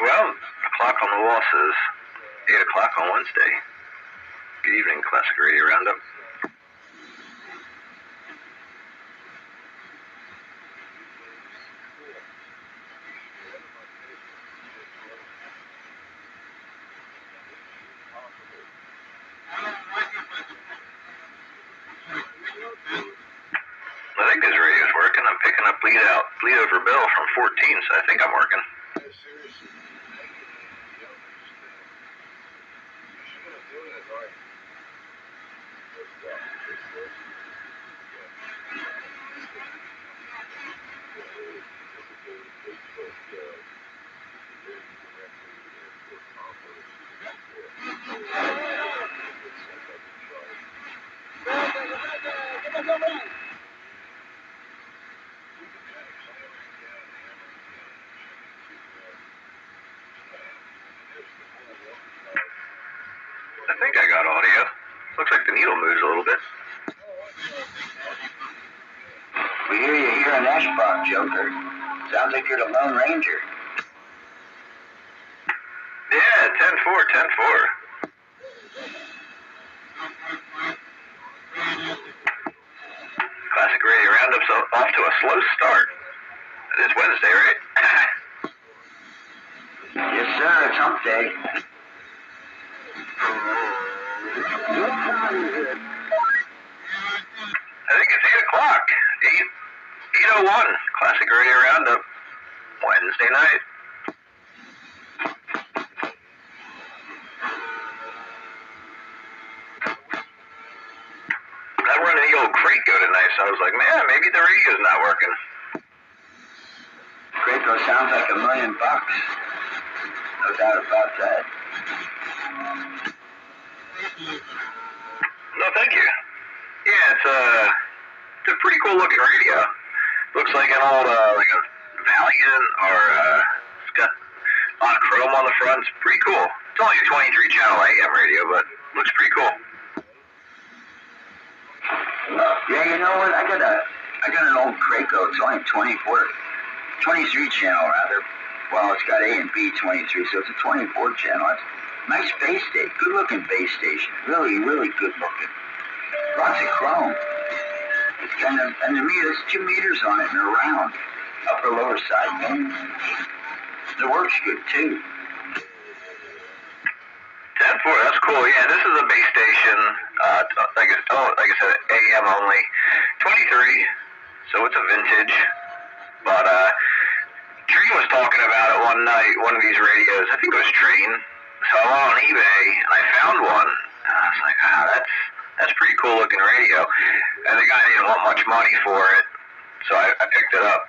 Well, the clock on the wall says 8 o'clock on Wednesday. Good evening, Classic Radio Roundup. I think this radio's working. I'm picking up bleed over Bill from 14, so I think I'm working. I think I got audio. Looks like the needle moves a little bit. We hear you here in Ashbrook, Joker. Sounds like you're the Lone Ranger. Yeah, 10-4, 10-4. Classic Radio Roundup's off to a slow start. It is Wednesday, right? Yes, sir. It's hump day. I think it's 8 o'clock. 8:01. Classic Radio Roundup. Wednesday night. I run the old crate go tonight, so I was like, man, maybe the radio's not working. Krakow sounds like $1 million. No doubt about that. No, thank you. Yeah, it's a pretty cool looking radio. Looks like an old like a Valiant, or it's got a lot of chrome on the front. It's pretty cool. It's only a 23 channel AM radio, but looks pretty cool. Yeah, you know what? I got an old Krakow. It's only 23 channel rather. Well, it's got A and B 23, so it's a 24 channel. It's a nice base station, good looking base station. Really, really good looking. Lots of chrome. And to me, there's 2 meters on it and they're round. Upper, lower side, man. The work's good too. 10-4, that's cool. Yeah, this is a base station. Like I said, AM only. 23, so it's a vintage. But Train was talking about it one night, one of these radios. I think it was Train. So I went on eBay and I found one. And I was like, that's pretty cool looking radio. And the guy didn't want much money for it, so I picked it up.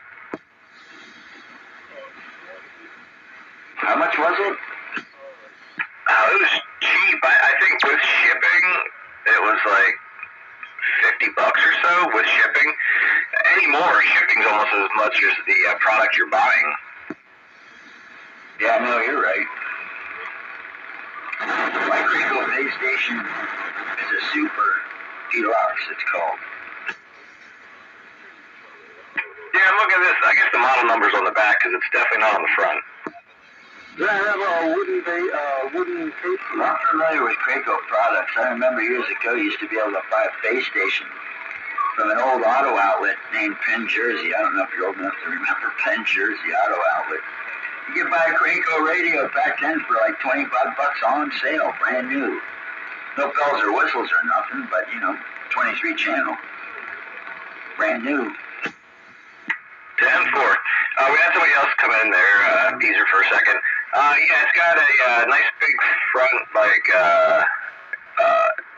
How much was it? It was cheap. I think with shipping, it was like $50 or so with shipping. Anymore, shipping's almost as much as the product you're buying. Yeah, no, you're right. My Crinkle base station is a super deluxe, it's called. Yeah, I'm looking at this. I guess the model number's on the back because it's definitely not on the front. Does that have a wooden case? I'm not familiar with Craco products. I remember years ago you used to be able to buy a base station from an old auto outlet named Penn Jersey. I don't know if you're old enough to remember Penn Jersey Auto Outlet. You could buy a Craco radio back then for like $25 on sale, brand new. No bells or whistles or nothing, but 23 channel. Brand new. 10-4. We had somebody else come in there, Beezer, for a second. Yeah, it's got a nice big front, like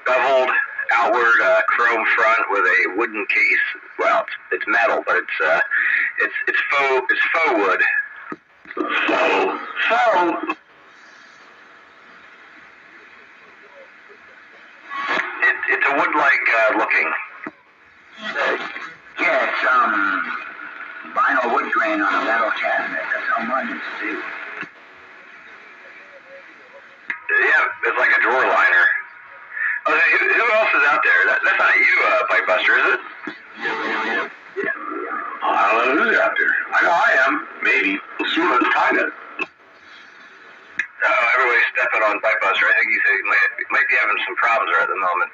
beveled outward chrome front with a wooden case. Well, it's metal, but it's faux wood. Faux. It's a wood-like looking. Yeah, it's vinyl wood grain on a metal cabinet. That's how mine is too. Yeah, it's like a drawer liner. Oh, who else is out there? That's not you, Pipe Buster, is it? Yeah. I don't know who's out there. I know I am. Maybe. Sort of, kind of. Oh, everybody's stepping on Pipe Buster. I think he said he might be having some problems right at the moment.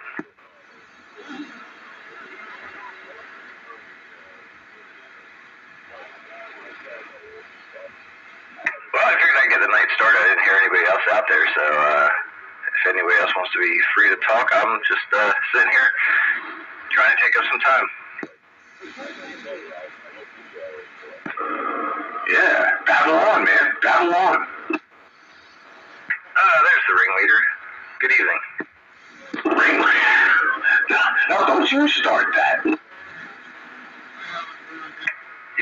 Well, I figured I'd get the night started. I didn't hear anybody else out there, so if anybody else wants to be free to talk, I'm just sitting here trying to take up some time. Yeah, battle on, man. Battle on. There's the ringleader. Good evening. Ringleader? No, don't you start that. You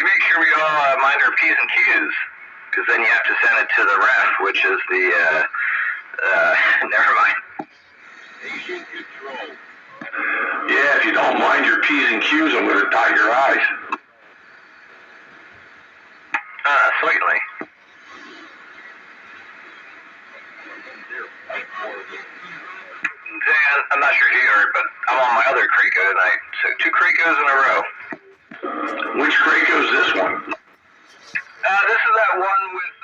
make sure we all mind our P's and Q's, because then you have to send it to the ref, which is the, never mind. Station control. Yeah, if you don't mind your P's and Q's, I'm going to dot your I's. Certainly. Dan, I'm not sure if you heard, but I'm on my other Craco tonight. So 2 Cracos in a row. Which Craco is this one? This is that one with,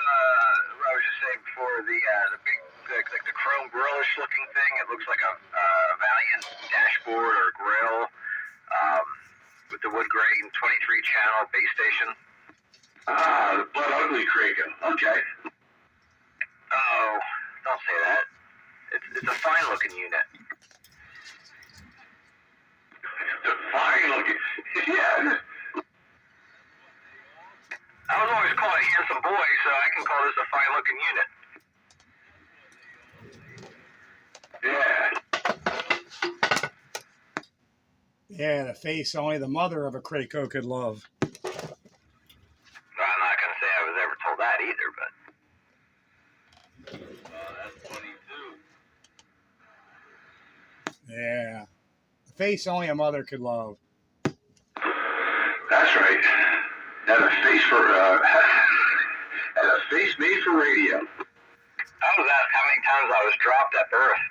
what I was just saying before, the big, like the chrome grillish looking thing. It looks like a Valiant dashboard or grill, with the wood grain 23 channel base station. The Blood Ugly Craco. Okay. Oh, don't say that. It's a fine looking unit. It's a fine looking. Yeah. I was always called a handsome boy, so I can call this a fine looking unit. Yeah. Yeah, the face only the mother of a Craco could love. I'm not going to say I was ever told that either, but... That's funny too. Yeah, the face only a mother could love. That's right. Had a face for had a face made for radio. I was asked how many times I was dropped at birth.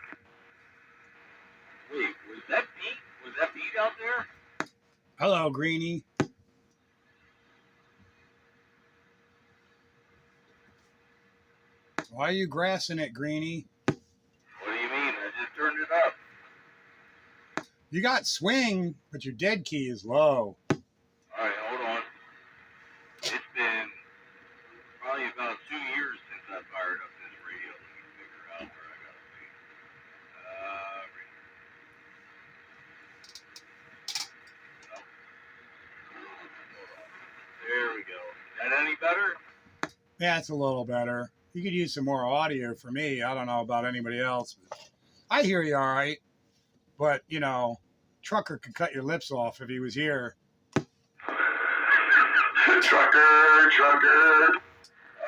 Wait, was that Pete? Was that Pete out there? Hello, Greenie. Why are you grassing it, Greenie? What do you mean? I just turned it up. You got swing, but your dead key is low. Alright, hold on. It's been probably about 2 years since I fired up this radio. Let me figure out where I gotta be. There we go. Is that any better? Yeah, it's a little better. You could use some more audio for me. I don't know about anybody else. But I hear you all right. But, you know, Trucker could cut your lips off if he was here. Trucker.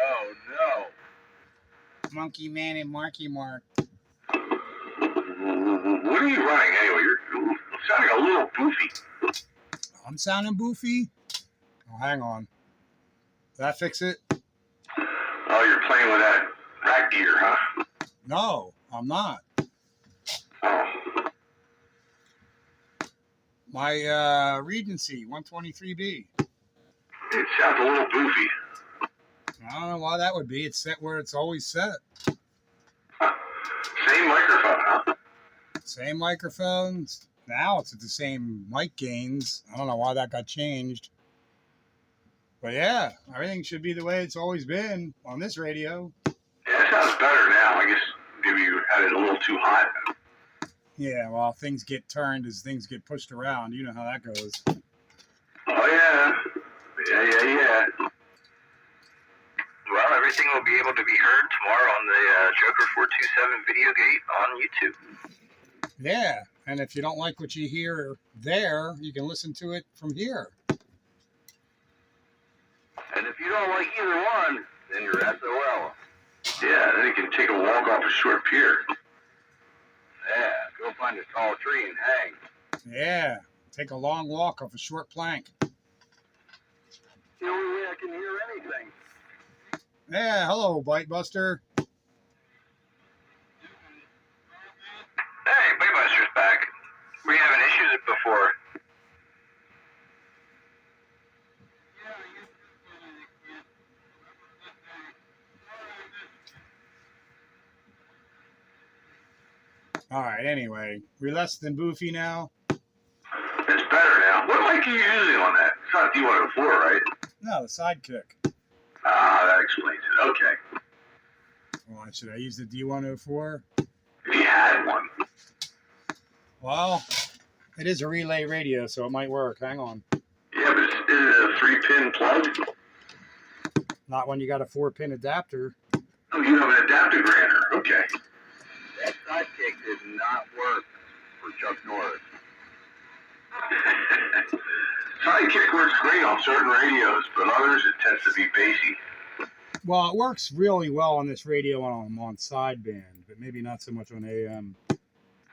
Oh, no. Monkey Man and Marky Mark. What are you running anyway? You're sounding a little goofy. I'm sounding boofy? Oh, hang on. Did that fix it? Oh, you're playing with that rat gear, huh? No, I'm not. Oh. My Regency 123B. It sounds a little goofy. I don't know why that would be. It's set where it's always set. Same microphone, huh? Same microphones. Now it's at the same mic gains. I don't know why that got changed. But yeah, everything should be the way it's always been on this radio. Yeah, it sounds better now. I guess maybe you had it a little too hot. Yeah, well, things get turned as things get pushed around. You know how that goes. Oh, yeah. Yeah. Well, everything will be able to be heard tomorrow on the Joker 427 video gate on YouTube. Yeah, and if you don't like what you hear there, you can listen to it from here. And if you don't like either one, then you're SOL. Yeah, then you can take a walk off a short pier. Yeah, go find a tall tree and hang. Yeah, take a long walk off a short plank. The only way I can hear anything. Yeah, hello, Bite Buster. Hey, Buster's back. Were you having issues before? All right, anyway, we're less than boofy now. It's better now. What mic are you using on that? It's not D104, right? No, the sidekick. Ah, that explains it. Okay. Well, should I use the D104? If you had one. Well, it is a relay radio, so it might work. Hang on. Yeah, but is it a 3-pin plug? Not when you got a 4-pin adapter. Oh, you have an adaptive granter. Okay. That sidekick did not work for Chuck Norris. Sidekick works great on certain radios, but others it tends to be bassy. Well, it works really well on this radio when I'm on sideband, but maybe not so much on AM.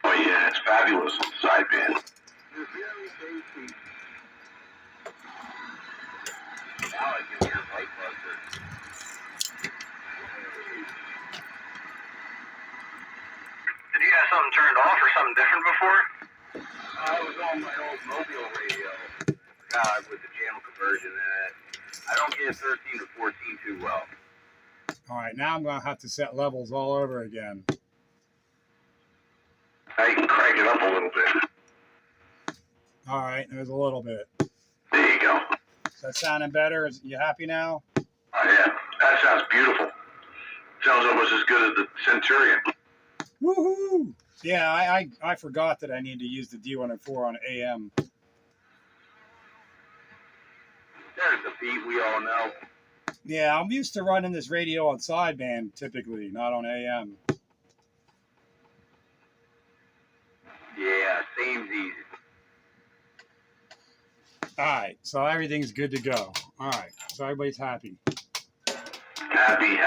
Oh yeah, it's fabulous on sideband. Now I can hear Bite Buster. Did you have something turned off or something different before? I was on my old mobile radio. God, with the channel conversion in it. I don't get 13 or 14 too well. All right, now I'm going to have to set levels all over again. Now you can crank it up a little bit. All right, there's a little bit. There you go. Is that sounding better? You happy now? Oh yeah, that sounds beautiful. Sounds almost as good as the Centurion. Woohoo! Yeah, I forgot that I need to use the D104 on AM. There's the beat we all know. Yeah, I'm used to running this radio on sideband typically, not on AM. Yeah, seems easy. All right, so everything's good to go. All right, so everybody's happy. Happy.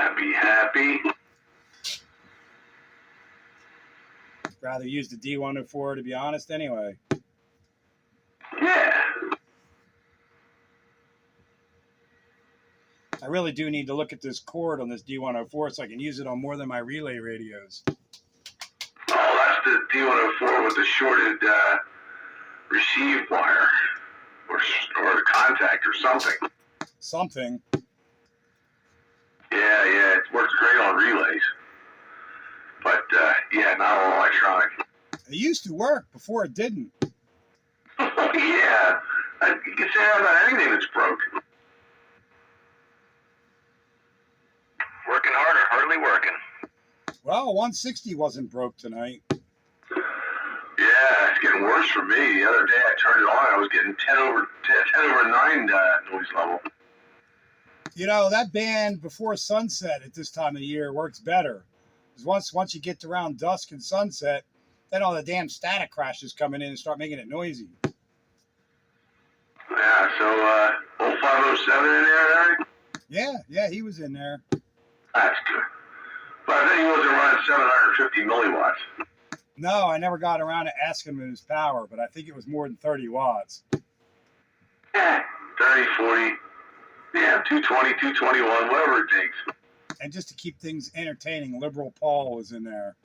Rather use the D104 to be honest anyway. Yeah. I really do need to look at this cord on this D104 so I can use it on more than my relay radios. Oh, that's the D104 with the shorted receive wire or contact or something. Something. Yeah, it works great on relays. But, yeah, not all electronic. It used to work before it didn't. Yeah, you can say that about anything that's broke. Working hard or hardly working? Well, 160 wasn't broke tonight. Yeah, it's getting worse for me. The other day I turned it on, I was getting 10 over 9 noise level. You know, that band Before Sunset at this time of year works better. Because once you get to around dusk and sunset, then all the damn static crashes coming in and start making it noisy. Yeah, so old 507 in there, Eric? Yeah, he was in there. That's good. But I think he wasn't running 750 milliwatts. No, I never got around to asking him his power, but I think it was more than 30 watts. 30, 40, yeah, 220, 221, whatever it takes. And just to keep things entertaining, Liberal Paul was in there.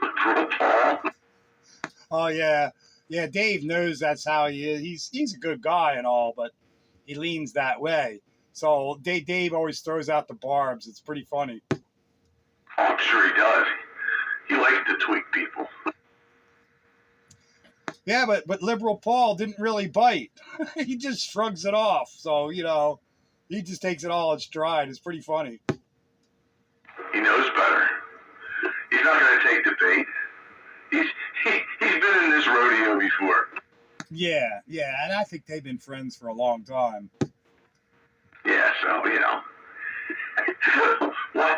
Liberal Paul? Oh, yeah. Yeah, Dave knows that's how he is. He's a good guy and all, but he leans that way. So Dave always throws out the barbs. It's pretty funny. Oh, I'm sure he does. He likes to tweak people. Yeah, but Liberal Paul didn't really bite. He just shrugs it off. So, you know, he just takes it all in stride. It's pretty funny. He knows better. He's not going to take debate. He's been in this rodeo before. Yeah, and I think they've been friends for a long time. Yeah, so, you know. why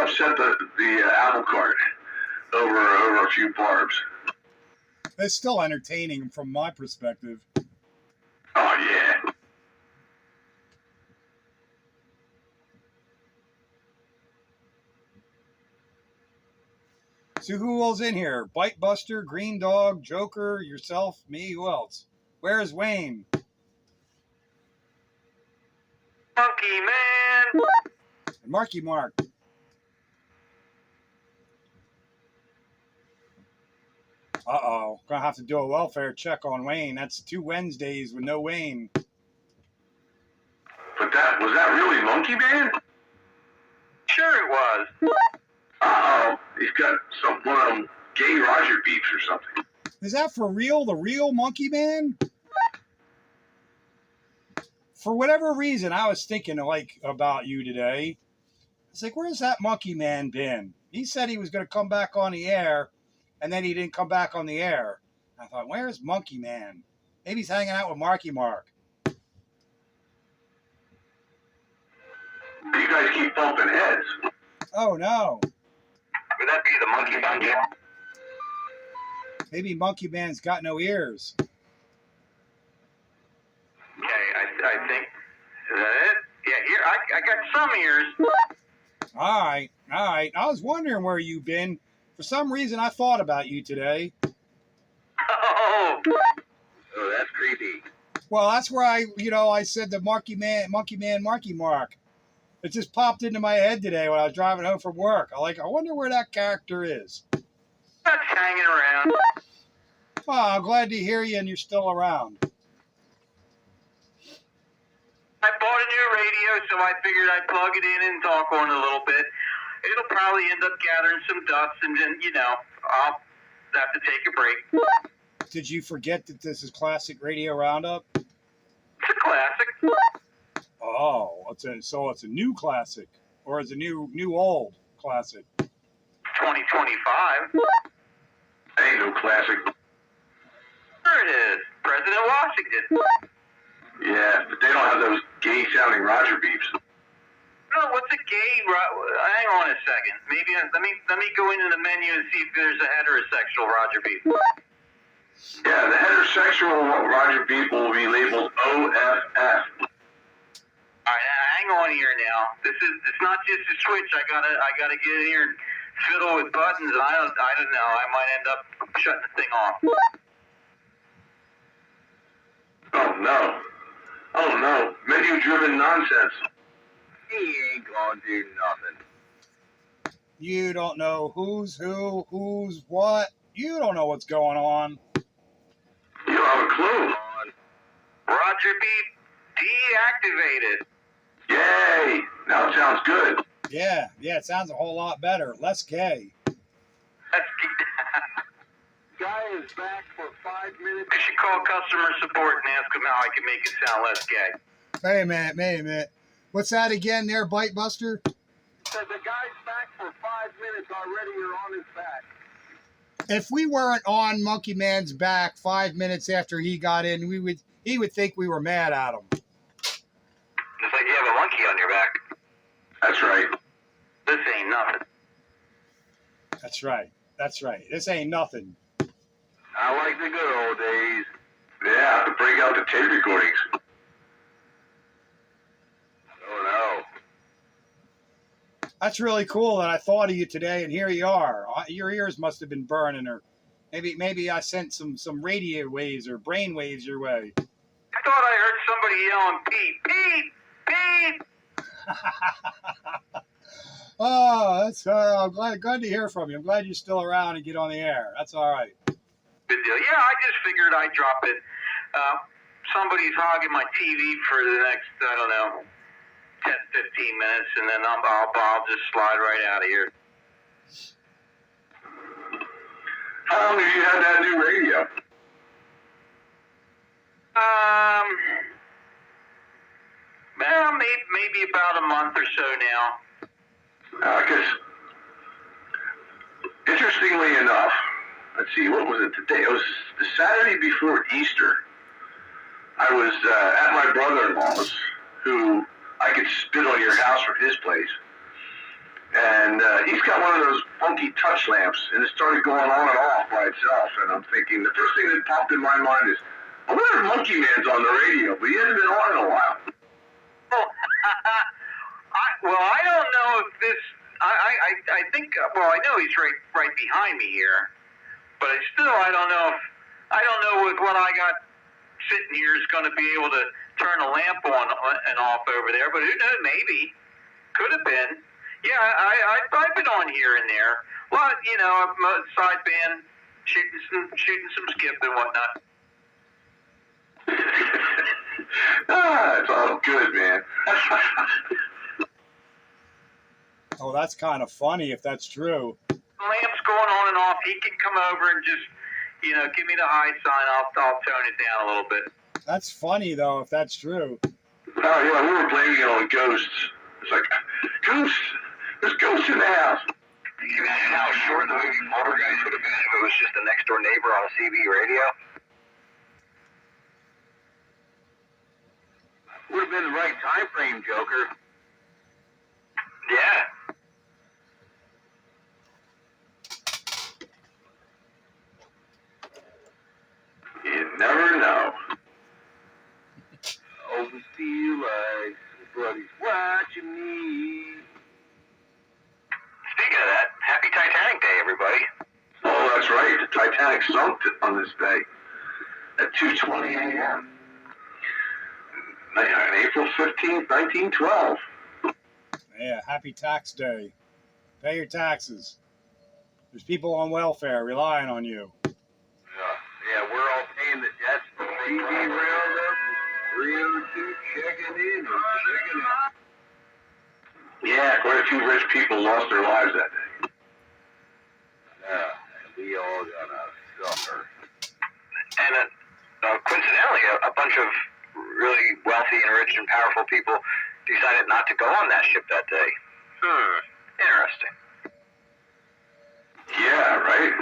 upset the apple cart over a few barbs? It's still entertaining from my perspective. Oh, yeah. So who all's in here? Bite Buster, Green Dog, Joker, yourself, me, who else? Where's Wayne? Monkey Man! And Marky Mark. Uh-oh. Gonna have to do a welfare check on Wayne. That's 2 Wednesdays with no Wayne. But was that really Monkey Man? Sure it was. Uh-oh. He's got one of them gay Roger beeps or something. Is that for real? The real Monkey Man? For whatever reason, I was thinking about you today. It's like, where's that Monkey Man been? He said he was going to come back on the air, and then he didn't come back on the air. I thought, where's Monkey Man? Maybe he's hanging out with Marky Mark. You guys keep bumping heads. Oh, no. Would that be the Monkey Man? Maybe Monkey Man's got no ears. Okay, I think. Is that it? Yeah, here, I got some ears. All right. I was wondering where you've been. For some reason, I thought about you today. Oh, Oh, that's creepy. Well, that's where I said the Monkey Man, Marky Mark. It just popped into my head today when I was driving home from work. I wonder where that character is. that's hanging around. Oh, I'm glad to hear you and you're still around. I bought a new radio, so I figured I'd plug it in and talk on it a little bit. It'll probably end up gathering some dust, and then, I'll have to take a break. Did you forget that this is Classic Radio Roundup? It's a classic. Oh, so it's a new classic, or it's a new old classic. 2025. Ain't no classic. There it is. President Washington. Yeah, but they don't have those gay-sounding Roger beeps. No, what's a gay? Hang on a second. Maybe let me go into the menu and see if there's a heterosexual Roger beep. Yeah, the heterosexual Roger beep will be labeled OFF. All right, hang on here now. It's not just a switch. I gotta get in here and fiddle with buttons. And I don't know. I might end up shutting the thing off. Oh no, menu-driven nonsense. He ain't gonna do nothing. You don't know who's who, who's what. You don't know what's going on. You don't have a clue. Roger beep deactivated. Yay! Now it sounds good. Yeah, it sounds a whole lot better. Less gay. That's guy is back for 5 minutes. I should call customer support and ask them how I can make it sound less gay. Wait a minute. What's that again there, Bite Buster? Said the guy's back for 5 minutes already. You're on his back. If we weren't on Monkey Man's back 5 minutes after he got in, he would think we were mad at him. It's like you have a monkey on your back. That's right. This ain't nothing. That's right. This ain't nothing. I like the good old days. Yeah, to break out the tape recordings. Oh, no. That's really cool that I thought of you today, and here you are. Your ears must have been burning, or maybe I sent some radio waves or brain waves your way. I thought I heard somebody yelling, Pete, Pete, Pete. Oh, that's I'm glad to hear from you. I'm glad you're still around and get on the air. That's all right. Good deal. Yeah, I just figured I'd drop it. Somebody's hogging my TV for the next, 10, 15 minutes, and then I'll just slide right out of here. How long have you had that new radio? Well, maybe about a month or so now. Because, interestingly enough, let's see, what was it today? It was the Saturday before Easter. I was at my brother-in-law's, who I could spit on your house from his place. And he's got one of those funky touch lamps, and it started going on and off by itself. And I'm thinking, the first thing that popped in my mind is, I wonder if Monkey Man's on the radio, but he hasn't been on in a while. Oh, I don't know if this. I think. Well, I know he's right behind me here, but I don't know if what I got sitting here is going to be able to turn a lamp on and off over there. But who knows? Maybe. Could have been. Yeah, I've been on here and there. Well, I'm a side band, shooting some skip and whatnot. It's all good, man. Oh, that's kind of funny if that's true. The lamp's going on and off. He can come over and just, give me the high sign. I'll tone it down a little bit. That's funny though if that's true. Oh yeah, we were blaming it on ghosts. It's like, ghosts. There's ghosts in the house. Can you imagine how short the movie Poltergeist would have been if it was just a next door neighbor on a CB radio? Would have been the right time frame, Joker. Yeah. You never know. Always feel like somebody's watching me. Speaking of that, happy Titanic Day, everybody. Oh, that's right. The Titanic sunk on this day at 2:20 a.m. On April 15th, 1912. Yeah, happy tax day. Pay your taxes. There's people on welfare relying on you. Yeah, we're all paying the debts for TV Roundup, 302 checking in or checking out. Yeah, quite a few rich people lost their lives that day. Yeah, and we all gotta suffer. And coincidentally, a bunch of really wealthy and rich and powerful people decided not to go on that ship that day. Interesting. Yeah, right?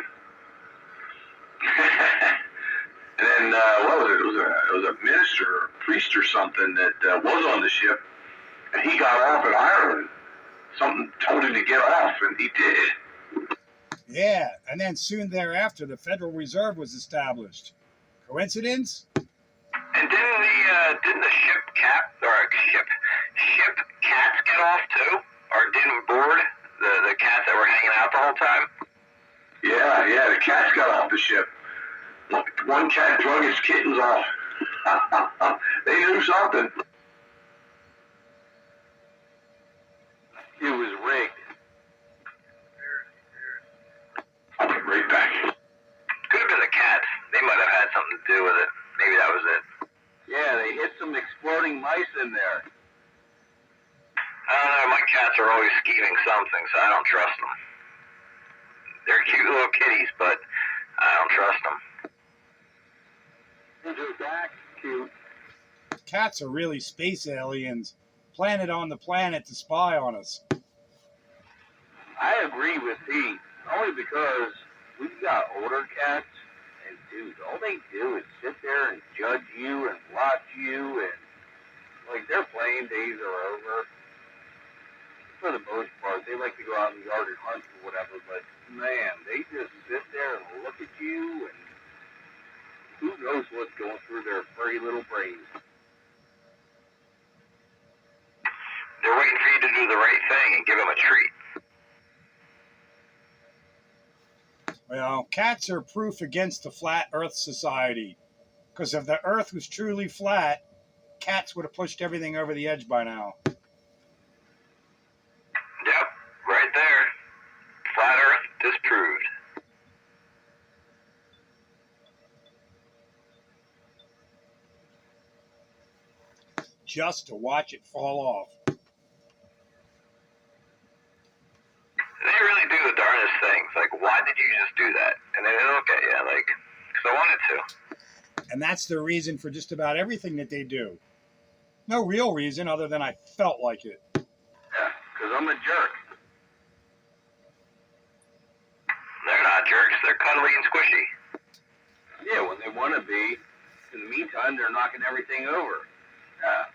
And then, what was it? It was a minister or a priest or something that was on the ship, and he got off in Ireland. Something told him to get off, and he did. Yeah, and then soon thereafter, the Federal Reserve was established. Coincidence? And didn't the ship cats get off too, or didn't board the cats that were hanging out the whole time? Yeah, the cats got off the ship. One cat drug his kittens off. They knew something. It was rigged. I'll be right back. Could have been the cats. They might have had something to do with it. Maybe that was it. Yeah, they hit some exploding mice in there. I don't know. My cats are always scheming something, so I don't trust them. They're cute little kitties, but I don't trust them. These are back cute. Cats are really space aliens planted on the planet to spy on us. I agree with Pete, only because we've got older cats, and dude, all they do is sit there and judge you and watch you, and like their playing days are over. For the most part, they like to go out in the yard and hunt or whatever, but man, they just sit there and look at you, and who knows what's going through their furry little brains. They're waiting for you to do the right thing and give them a treat. Well, cats are proof against the flat Earth society. Because if the Earth was truly flat, cats would have pushed everything over the edge by now. Yep, right there. Flat Earth disproved. Just to watch it fall off. They really do the darndest things. Like, why did you just do that? And then they look at you like, because I wanted to. And that's the reason for just about everything that they do. No real reason other than I felt like it. Yeah, because I'm a jerk. They're not jerks. They're cuddly and squishy. Yeah, when they want to be. In the meantime, they're knocking everything over. Yeah.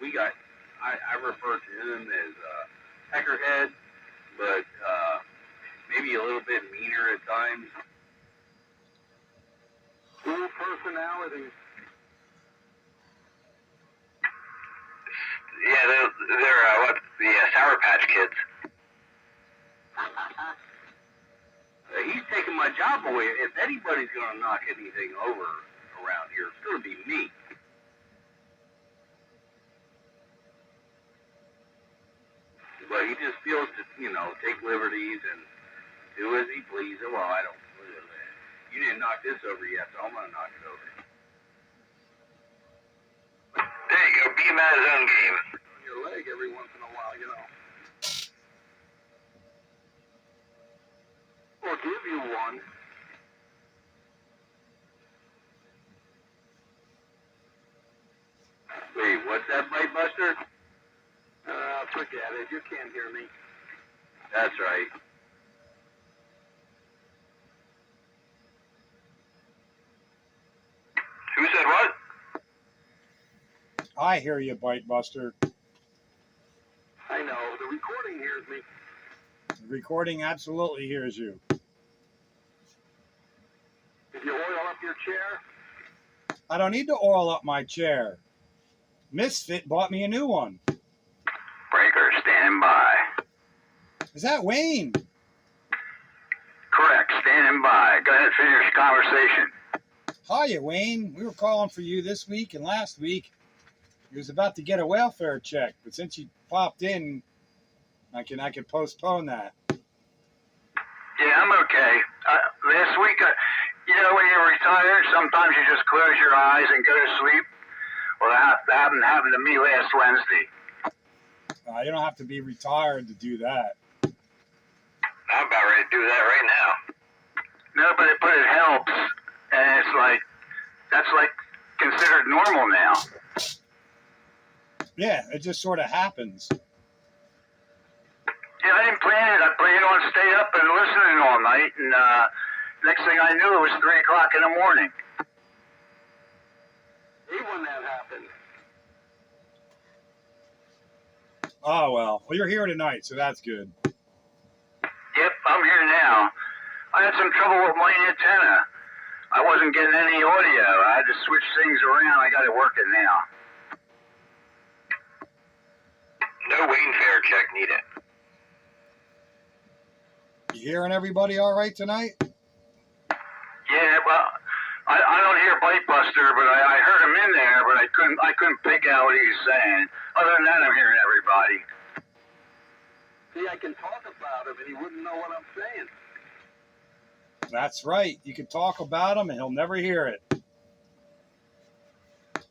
We got, I refer to him as Peckerhead, but maybe a little bit meaner at times. Full personality. Yeah, they're what? The Sour Patch Kids. He's taking my job away. If anybody's going to knock anything over around here, it's going to be me. But he just feels to, take liberties and do as he pleases. Well, I don't. You didn't knock this over yet, so I'm going to knock it over. There you go. Beat him at his own game. On your leg every once in a while, Or give you one. Wait, what's that, Bite Buster? Forget it. You can't hear me. That's right. Who said what? I hear you, Bite Buster. I know. The recording hears me. The recording absolutely hears you. Did you oil up your chair? I don't need to oil up my chair. Misfit bought me a new one. Breaker standing by. Is that Wayne? Correct, standing by. Go ahead, finish the conversation. Hiya, Wayne. We were calling for you this week and last week. He was about to get a welfare check, but since you popped in, I can postpone that. Yeah, I'm okay. Last week, when you're retired, sometimes you just close your eyes and go to sleep. Well, that happened to me last Wednesday. You don't have to be retired to do that. I'm about ready to do that right now. No, but it helps, and it's like that's like considered normal now. Yeah, it just sort of happens. Yeah, I didn't plan it. I planned on staying up and listening all night, and next thing I knew, it was 3 o'clock in the morning. Hate when that happened. Oh, well, you're here tonight, so that's good. Yep, I'm here now. I had some trouble with my antenna. I wasn't getting any audio. I had to switch things around. I got it working now. No Wayfair check needed. You hearing everybody all right tonight? Yeah, well, I don't hear Bite Buster, but I heard him in there, but I couldn't pick out what he was saying. Other than that, I'm hearing everybody. See, I can talk about him and he wouldn't know what I'm saying. That's right. You can talk about him and he'll never hear it.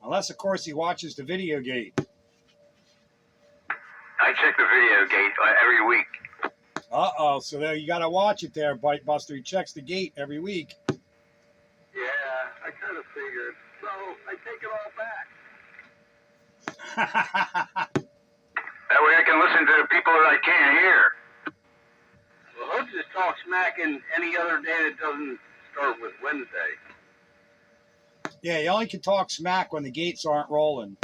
Unless, of course, he watches the video gate. I check the video gate every week. Uh-oh, so there you got to watch it there, Bite Buster. He checks the gate every week. Yeah, I kind of figured. So I take it all back. That way I can listen to the people that I can't hear. Well, he'll just talk smack in any other day that doesn't start with Wednesday. Yeah, you only can talk smack when the gates aren't rolling.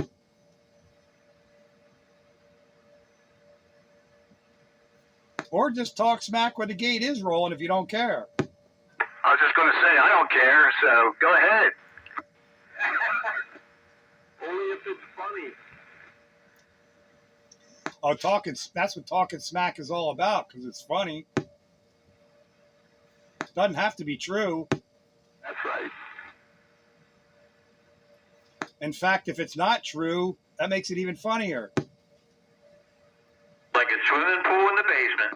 Or just talk smack when the gate is rolling if you don't care. I was just going to say, I don't care, so go ahead. Only if it's funny. Oh, that's what talking smack is all about, because it's funny. Doesn't have to be true. That's right. In fact, if it's not true, that makes it even funnier. Like a swimming pool in the basement.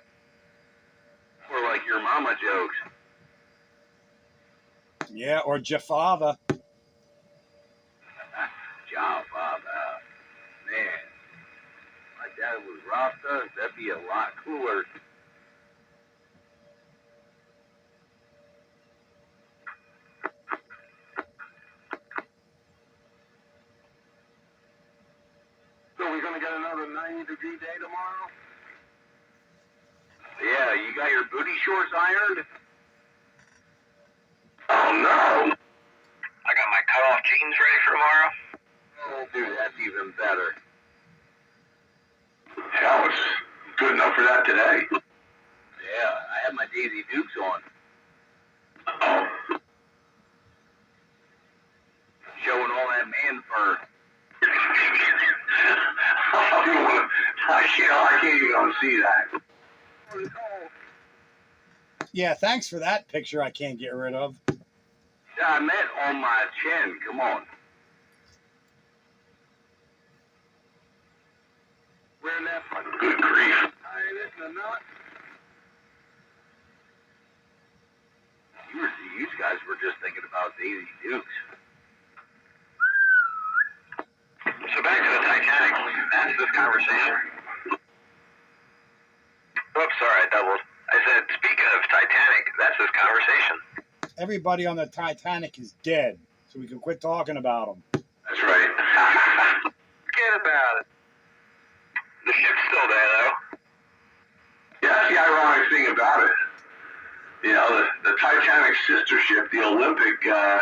Or like your mama jokes. Yeah, or Jafava. Job, man. My dad was Rasta, that'd be a lot cooler. So we're gonna get another 90-degree day tomorrow? Yeah, you got your booty shorts ironed? Oh, no. I got my cut-off jeans ready for tomorrow. Oh, dude, that's even better. Hell, it's good enough for that today. Yeah, I have my Daisy Dukes on. Oh. Showing all that man fur. I can't even unsee that. Yeah, thanks for that picture I can't get rid of. I meant on my chin, come on. Wearing that fucking Good grief. iron it in the nut. You guys were just thinking about Daisy Dukes. So back to the Titanic. That's this conversation. Oops, sorry, I doubled. I said, speaking of Titanic, that's this conversation. Everybody on the Titanic is dead, so we can quit talking about them. That's right. Forget about it. The ship's still there, though. Yeah, that's the ironic thing about it. You know, the Titanic sister ship, the Olympic, had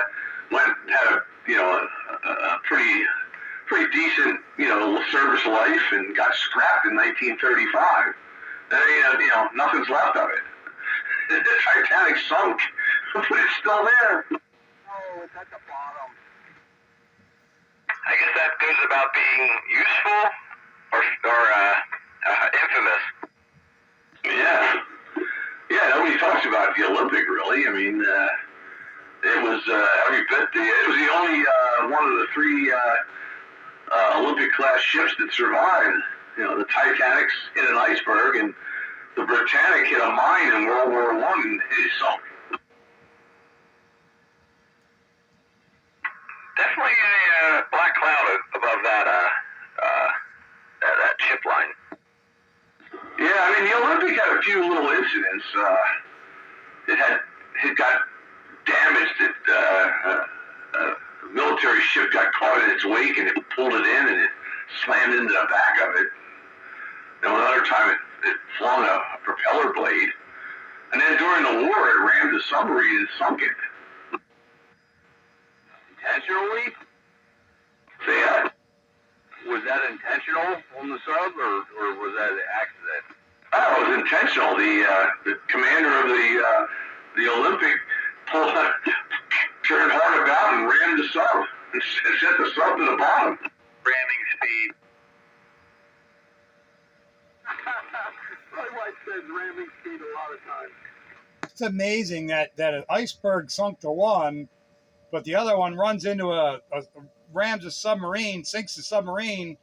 a pretty decent, service life and got scrapped in 1935. Then, nothing's left of it. The Titanic sunk, but it's still there. Oh, it's at the bottom. I guess that goes about being useful or infamous. Yeah. Yeah, nobody talks about the Olympic, really. I mean, it was every bit. It was the only one of the three Olympic-class ships that survived. The Titanic's hit an iceberg, and the Britannic hit a mine in World War I, and it sunk. Definitely a black cloud above that ship line. Yeah, I mean, the Olympic had a few little incidents. It got damaged. A military ship got caught in its wake, and it pulled it in, and it slammed into the back of it. And another time, it flung a propeller blade. And then during the war, it rammed a submarine and sunk it. Intentionally? So, yeah. Was that intentional on the sub, or was that an accident? Oh, it was intentional. The commander of the Olympic turned hard about and rammed the sub. And set the sub to the bottom. Ramming speed. My wife says ramming speed a lot of times. It's amazing that an iceberg sunk the one, but the other one runs into rams a submarine, sinks the submarine,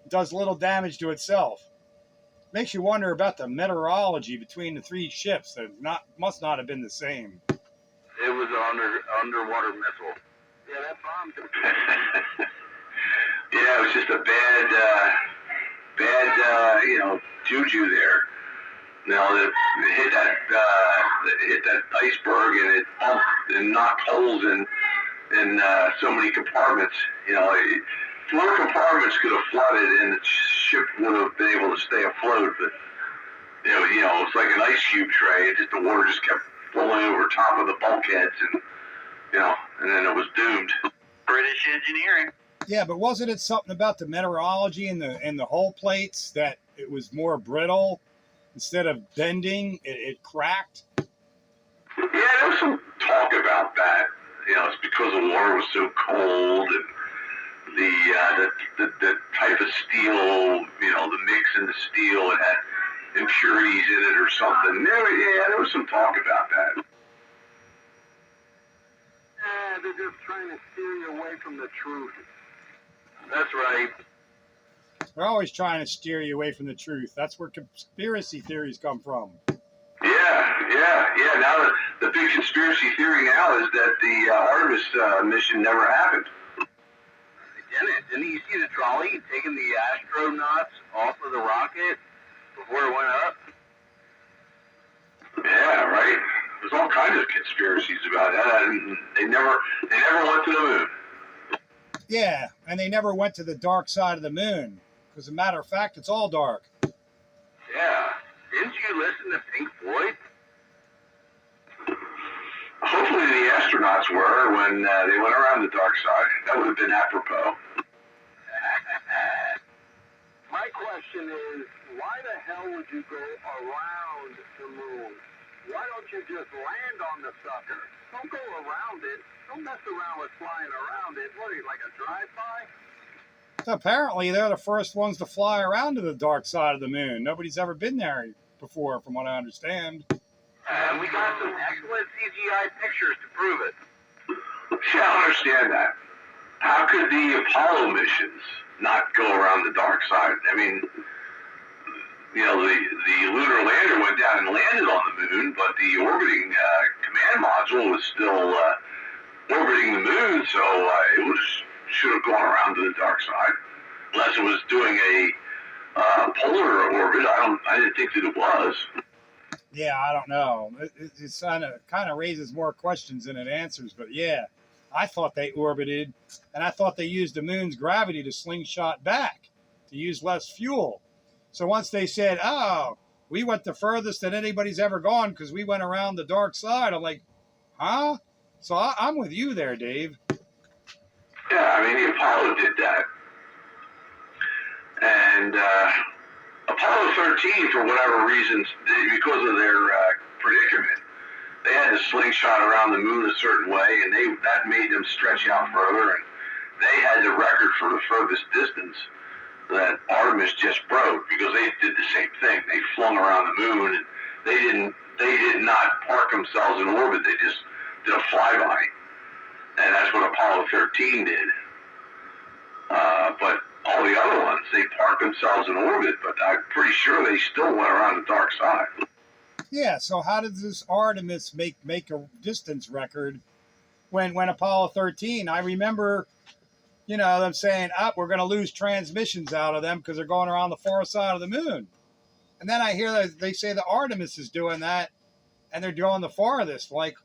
does little damage to itself. Makes you wonder about the meteorology between the three ships. That must not have been the same. It was an underwater missile. Yeah, that bomb. Yeah, it was just a bad juju there. That hit that iceberg, and it bumped and knocked holes in so many compartments. Four compartments could have flooded, and the ship would have been able to stay afloat. But it's like an ice cube tray. The water just kept flowing over top of the bulkheads, and then it was doomed. British engineering. Yeah, but wasn't it something about the meteorology and the hull plates that it was more brittle? Instead of bending, it cracked? Yeah, there was some talk about that. It's because the water was so cold, and the type of steel, the mix in the steel, it had impurities in it or something. There was some talk about that. They're just trying to steer you away from the truth. That's right. They're always trying to steer you away from the truth. That's where conspiracy theories come from. Yeah. Now the big conspiracy theory now is that the Artemis mission never happened. Didn't you see the trolley taking the astronauts off of the rocket before it went up? Yeah, right. There's all kinds of conspiracies about that. And they never went to the moon. Yeah, and they never went to the dark side of the moon. As a matter of fact, it's all dark. Yeah. Didn't you listen to Pink Floyd? Hopefully the astronauts were when they went around the dark side. That would have been apropos. My question is, why the hell would you go around the moon? Why don't you just land on the sucker? Don't go around it. Don't mess around with flying around it. What are you, like a drive-by? Apparently, they're the first ones to fly around to the dark side of the moon. Nobody's ever been there before, from what I understand. We got some excellent CGI pictures to prove it. See, I don't understand that. How could the Apollo missions not go around the dark side? I mean, the lunar lander went down and landed on the moon, but the orbiting command module was still orbiting the moon, so it should have gone around to the dark side, unless it was doing a polar orbit. I didn't think that it was. Yeah, I don't know. It kind of raises more questions than it answers. But yeah, I thought they orbited, and I thought they used the moon's gravity to slingshot back to use less fuel. So once they said, "Oh, we went the furthest that anybody's ever gone because we went around the dark side," I'm like, "Huh?" So I'm with you there, Dave. Yeah, I mean, the Apollo did that. And Apollo 13, for whatever reasons, because of their predicament, they had to slingshot around the moon a certain way, and that made them stretch out further, and they had the record for the furthest distance that Artemis just broke, because they did the same thing. They flung around the moon, and they did not park themselves in orbit. They just did a flyby. And that's what Apollo 13 did. But all the other ones, they parked themselves in orbit, but I'm pretty sure they still went around the dark side. Yeah, so how does this Artemis make a distance record when Apollo 13, I remember, them saying, we're going to lose transmissions out of them because they're going around the far side of the moon. And then I hear that they say the Artemis is doing that, and they're doing the farthest. Like,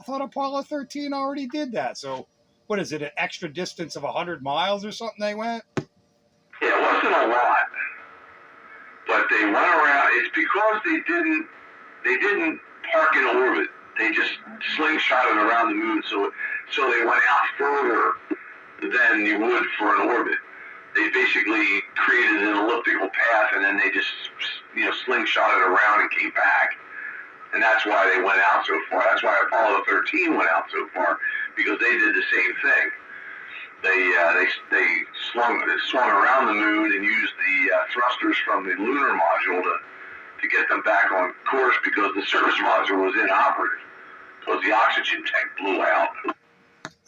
I thought Apollo 13 already did that. So what is it, an extra distance of 100 miles or something they went? Yeah, it wasn't a lot, but they went around. It's because they didn't park in orbit. They just slingshotted around the moon, so they went out further than you would for an orbit. They basically created an elliptical path, and then they just slingshotted around and came back. And that's why they went out so far. That's why Apollo 13 went out so far, because they did the same thing. They swung around the moon and used the thrusters from the lunar module to get them back on course, because the service module was inoperative because the oxygen tank blew out.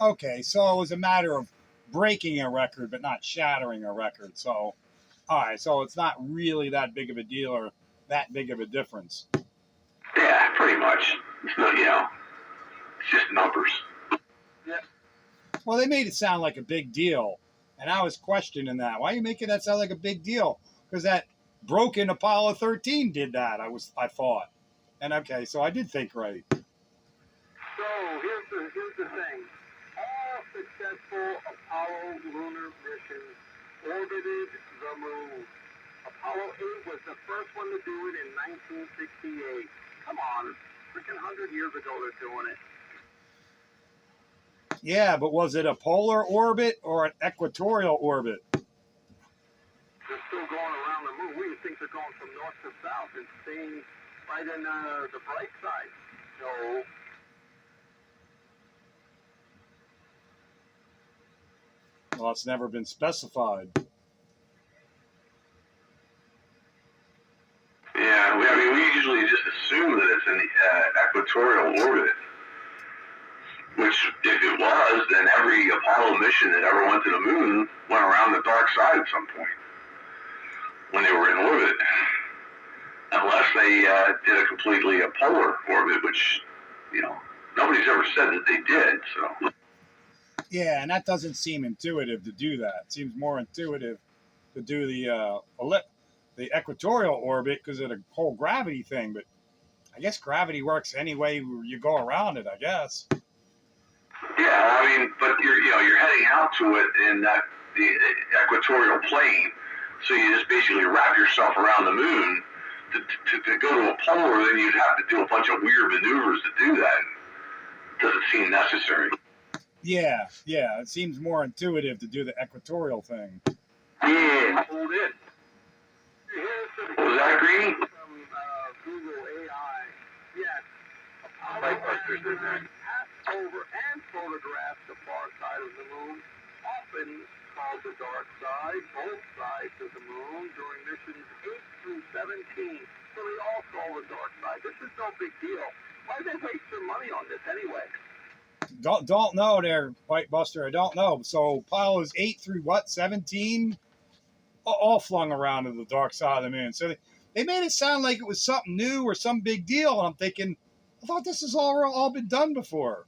Okay, so it was a matter of breaking a record but not shattering a record. So, all right, so it's not really that big of a deal or that big of a difference. Yeah, pretty much. It's not, it's just numbers. Yeah. Well, they made it sound like a big deal, and I was questioning that. Why are you making that sound like a big deal? Because that broken Apollo 13 did that. I thought, and okay, so I did think right. So here's the thing. All successful Apollo lunar missions orbited the moon. Apollo 8 was the first one to do it in 1968. Come on, freaking 100 years ago they're doing it. Yeah, but was it a polar orbit or an equatorial orbit? They're still going around the moon. We think they're going from north to south and staying right in the bright side. No. Well, it's never been specified. Yeah, we usually just assume that it's an equatorial orbit. Which, if it was, then every Apollo mission that ever went to the moon went around the dark side at some point when they were in orbit. Unless they did a completely polar orbit, which, nobody's ever said that they did, so. Yeah, and that doesn't seem intuitive to do that. It seems more intuitive to do the equatorial orbit because of the whole gravity thing. But I guess gravity works any way you go around it, I guess. Yeah, but you're heading out to it in the equatorial plane, so you just basically wrap yourself around the moon. To go to a polar, then you'd have to do a bunch of weird maneuvers to do that. It doesn't seem necessary. Yeah, it seems more intuitive to do the equatorial thing. Yeah. Hold it. Was that green? From Google AI. Yes. Apollo passed over and photographed the far side of the moon, often called the dark side, both sides of the moon during missions 8 through 17. So they all saw the dark side. This is no big deal. Why did they waste their money on this anyway? Don't know there, White Buster. I don't know. So Apollo's 8 through 17? All flung around to the dark side of the moon. So they made it sound like it was something new or some big deal. And I'm thinking, I thought this has all been done before.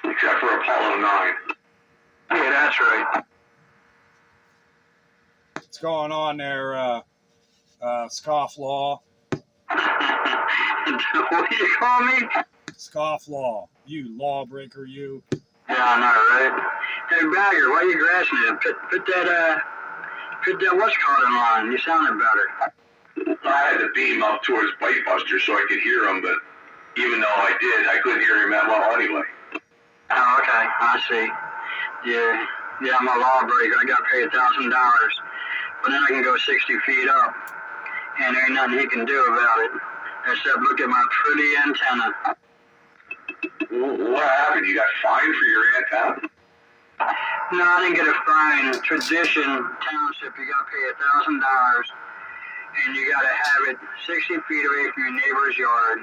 Except for Apollo 9. Yeah, that's right. What's going on there, Scofflaw? What do you call me? Scofflaw. You lawbreaker, you. Yeah, I know, right? Hey, Bagger, why are you grassing it? Put that what's called in line. You sounded better. I had to beam up towards White Buster so I could hear him, but even though I did, I couldn't hear him that well anyway. Oh, okay. I see. Yeah, I'm a lawbreaker. I got paid $1,000. But then I can go 60 feet up, and there ain't nothing he can do about it, except look at my pretty antenna. What happened? You got fined for your antenna? No, I didn't get a fine. Tradition township, you got to pay $1,000, and you got to have it 60 feet away from your neighbor's yard.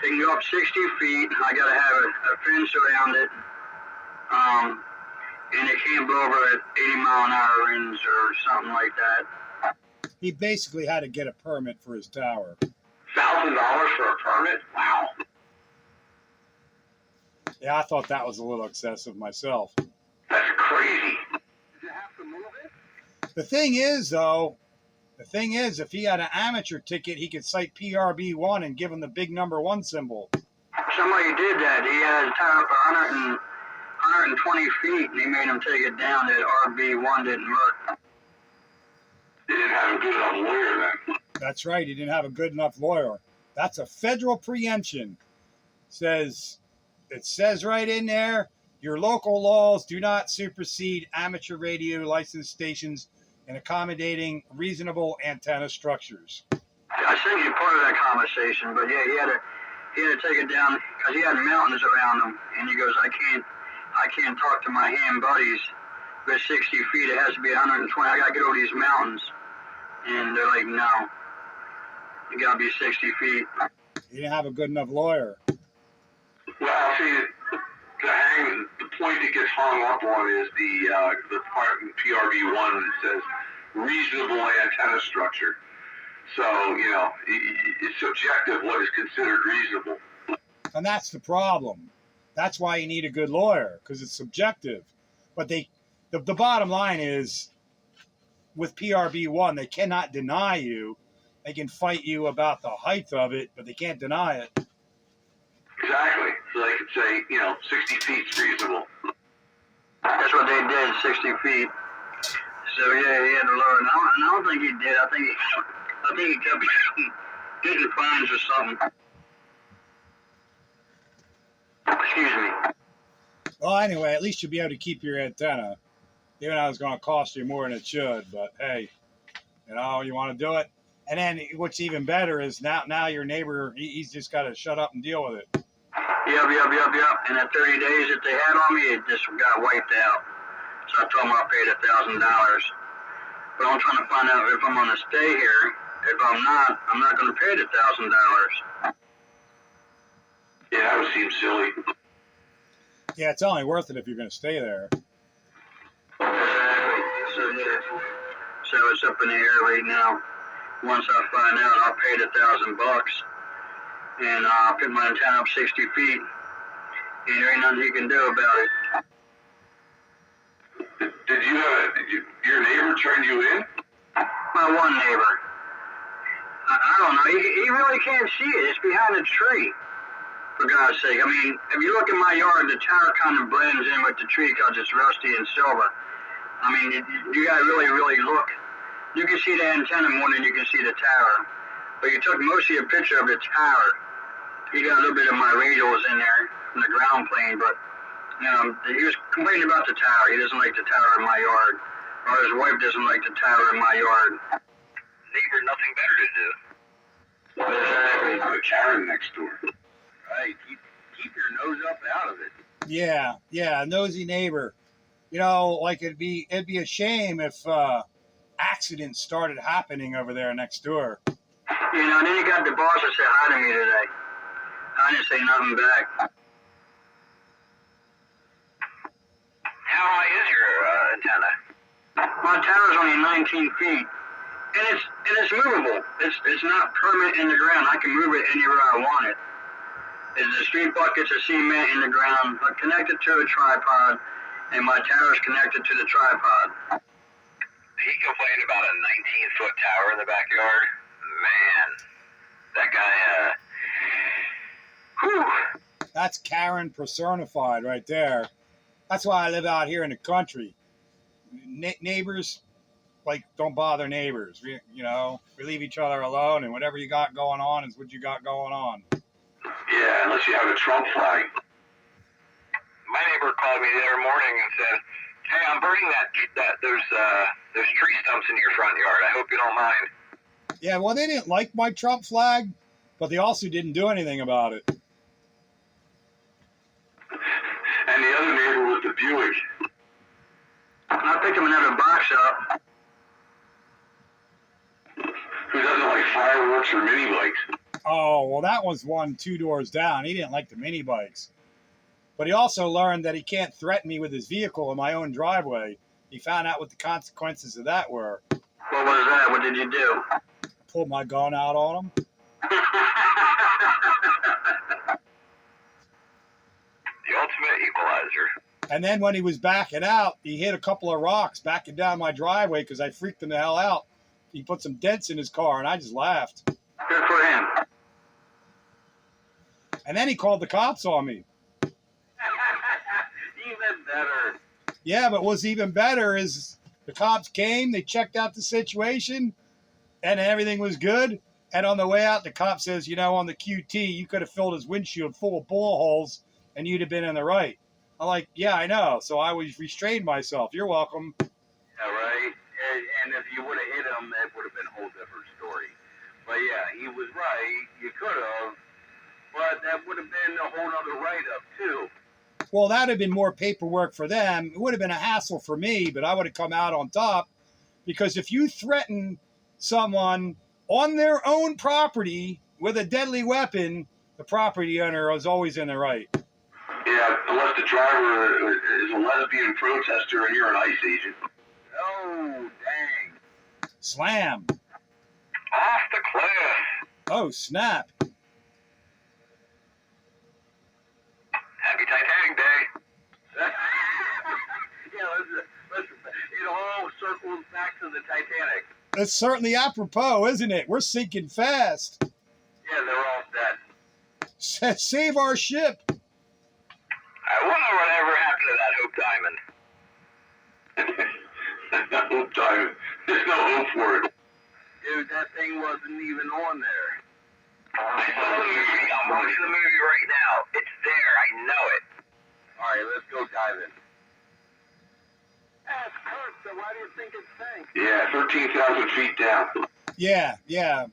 They can go up 60 feet. I got to have a fence around it, and they can't go over at 80-mile-an-hour winds or something like that. He basically had to get a permit for his tower. $1,000 for a permit? Wow. Yeah, I thought that was a little excessive myself. That's crazy. Did you have to move it? The thing is, if he had an amateur ticket, he could cite PRB1 and give him the big number 1 symbol. Somebody did that. He had a tower for 120 feet, and he made him take it down. That RB1 didn't work. They didn't have a good enough lawyer then. That's right. He didn't have a good enough lawyer. That's a federal preemption. It says right in there, your local laws do not supersede amateur radio licensed stations in accommodating reasonable antenna structures. I sent you part of that conversation, but yeah, he had to take it down because he had mountains around him, and he goes, I can't talk to my ham buddies with 60 feet. It has to be 120. I got to get over these mountains, and they're like, no, you got to be 60 feet. He didn't have a good enough lawyer. Well, see, the point that gets hung up on is the part in PRB1 that says reasonable antenna structure. So, it's subjective what is considered reasonable. And that's the problem. That's why you need a good lawyer, because it's subjective. But the bottom line is, with PRB1, they cannot deny you. They can fight you about the height of it, but they can't deny it. Exactly. So they could say, 60 feet's reasonable. That's what they did, 60 feet. So yeah, he had to learn. I don't think he did. I think he kept getting fines or something. Excuse me. Well, anyway, at least you'll be able to keep your antenna. Even though it's going to cost you more than it should, but hey, you want to do it. And then what's even better is now your neighbor, he's just got to shut up and deal with it. Yep. And at 30 days that they had on me, it just got wiped out. So I told him I paid $1,000. But I'm trying to find out if I'm going to stay here. If I'm not going to pay the $1,000. Yeah, that would seem silly. Yeah, it's only worth it if you're going to stay there. Exactly. So it's up in the air right now. Once I find out, I'll pay the $1,000, and I'll put my antenna up 60 feet, and there ain't nothing you can do about it. Did your neighbor turn you in? My one neighbor. I don't know. He really can't see it. It's behind a tree. For God's sake. I mean, if you look at my yard, the tower kind of blends in with the tree because it's rusty and silver. I mean, you got to really, really look. You can see the antenna more than you can see the tower. But you took mostly a picture of the tower. You got a little bit of my radios in there from the ground plane, but he was complaining about the tower. He doesn't like the tower in my yard. Or his wife doesn't like the tower in my yard. Neighbor, nothing better to do. Exactly. Put Karen next door. Right, keep your nose up out of it. Yeah, nosy neighbor. It'd be a shame if accidents started happening over there next door. Then you got the boss that said hi to me today. I didn't say nothing back. How high is your antenna? My tower's only 19 feet, and it's movable. It's not permanent in the ground. I can move it anywhere I want it. There's the street buckets of cement in the ground, but connected to a tripod, and my tower's connected to the tripod. He complained about a 19-foot tower in the backyard. Man, that guy, whew. That's Karen personified right there. That's why I live out here in the country. Neighbors, don't bother neighbors. We leave each other alone, and whatever you got going on is what you got going on. Yeah, unless you have a Trump flag. My neighbor called me the other morning and said, "Hey, I'm burning those tree stumps in your front yard. I hope you don't mind." Yeah, well, they didn't like my Trump flag, but they also didn't do anything about it. And the other neighbor with the Buick. I picked him another box up. Who doesn't like fireworks or mini bikes? Oh, well, that was one 2 doors down. He didn't like the mini bikes. But he also learned that he can't threaten me with his vehicle in my own driveway. He found out what the consequences of that were. What was that? What did you do? Pulled my gun out on him. The ultimate equalizer. And then when he was backing out, he hit a couple of rocks backing down my driveway because I freaked him the hell out. He put some dents in his car, and I just laughed. Good for him. And then he called the cops on me. Even better. Yeah, but what's even better is the cops came, they checked out the situation, and everything was good. And on the way out, the cop says, on the QT, you could have filled his windshield full of bullet holes, and you'd have been in the right. I'm like, yeah, I know. So I was restrained myself. You're welcome. Yeah, right. And if you would have hit him, that would have been a whole different story. But yeah, he was right. You could have. But that would have been a whole other write-up, too. Well, that would have been more paperwork for them. It would have been a hassle for me, but I would have come out on top. Because if you threaten someone on their own property with a deadly weapon, the property owner is always in the right. Yeah, unless the driver is a lesbian protester and you're an ICE agent. Oh, dang. Slam. Off the cliff. Oh, snap. Happy Titanic Day. Yeah, let's, it all circles back to the Titanic That's certainly apropos, isn't it? We're sinking fast. Yeah, they're all dead. Save our ship. I wonder whatever happened to that Hope Diamond. Hope Diamond. There's no hope for it. Dude, that thing wasn't even on there. I saw the movie. I'm watching the movie right now. It's there. I know it. All right, let's go diving. That's Kurt, so why do you think it sank? Yeah, 13,000 feet down. Yeah.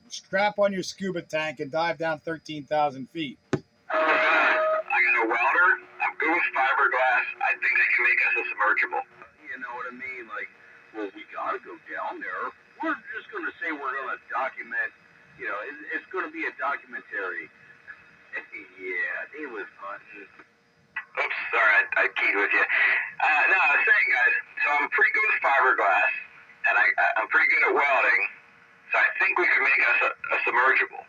Strap on your scuba tank and dive down 13,000 feet. I got a welder. I'm good with fiberglass. I think I can make us a submergible. You know what I mean? Like, well, we gotta go down there. We're just gonna say we're gonna document. You know, it's gonna be a documentary. Yeah, they was hunting. Oops, sorry, I keyed with you. No, I was saying, guys, so I'm pretty good with fiberglass, and I'm pretty good at welding, so I think we could make us a submergible.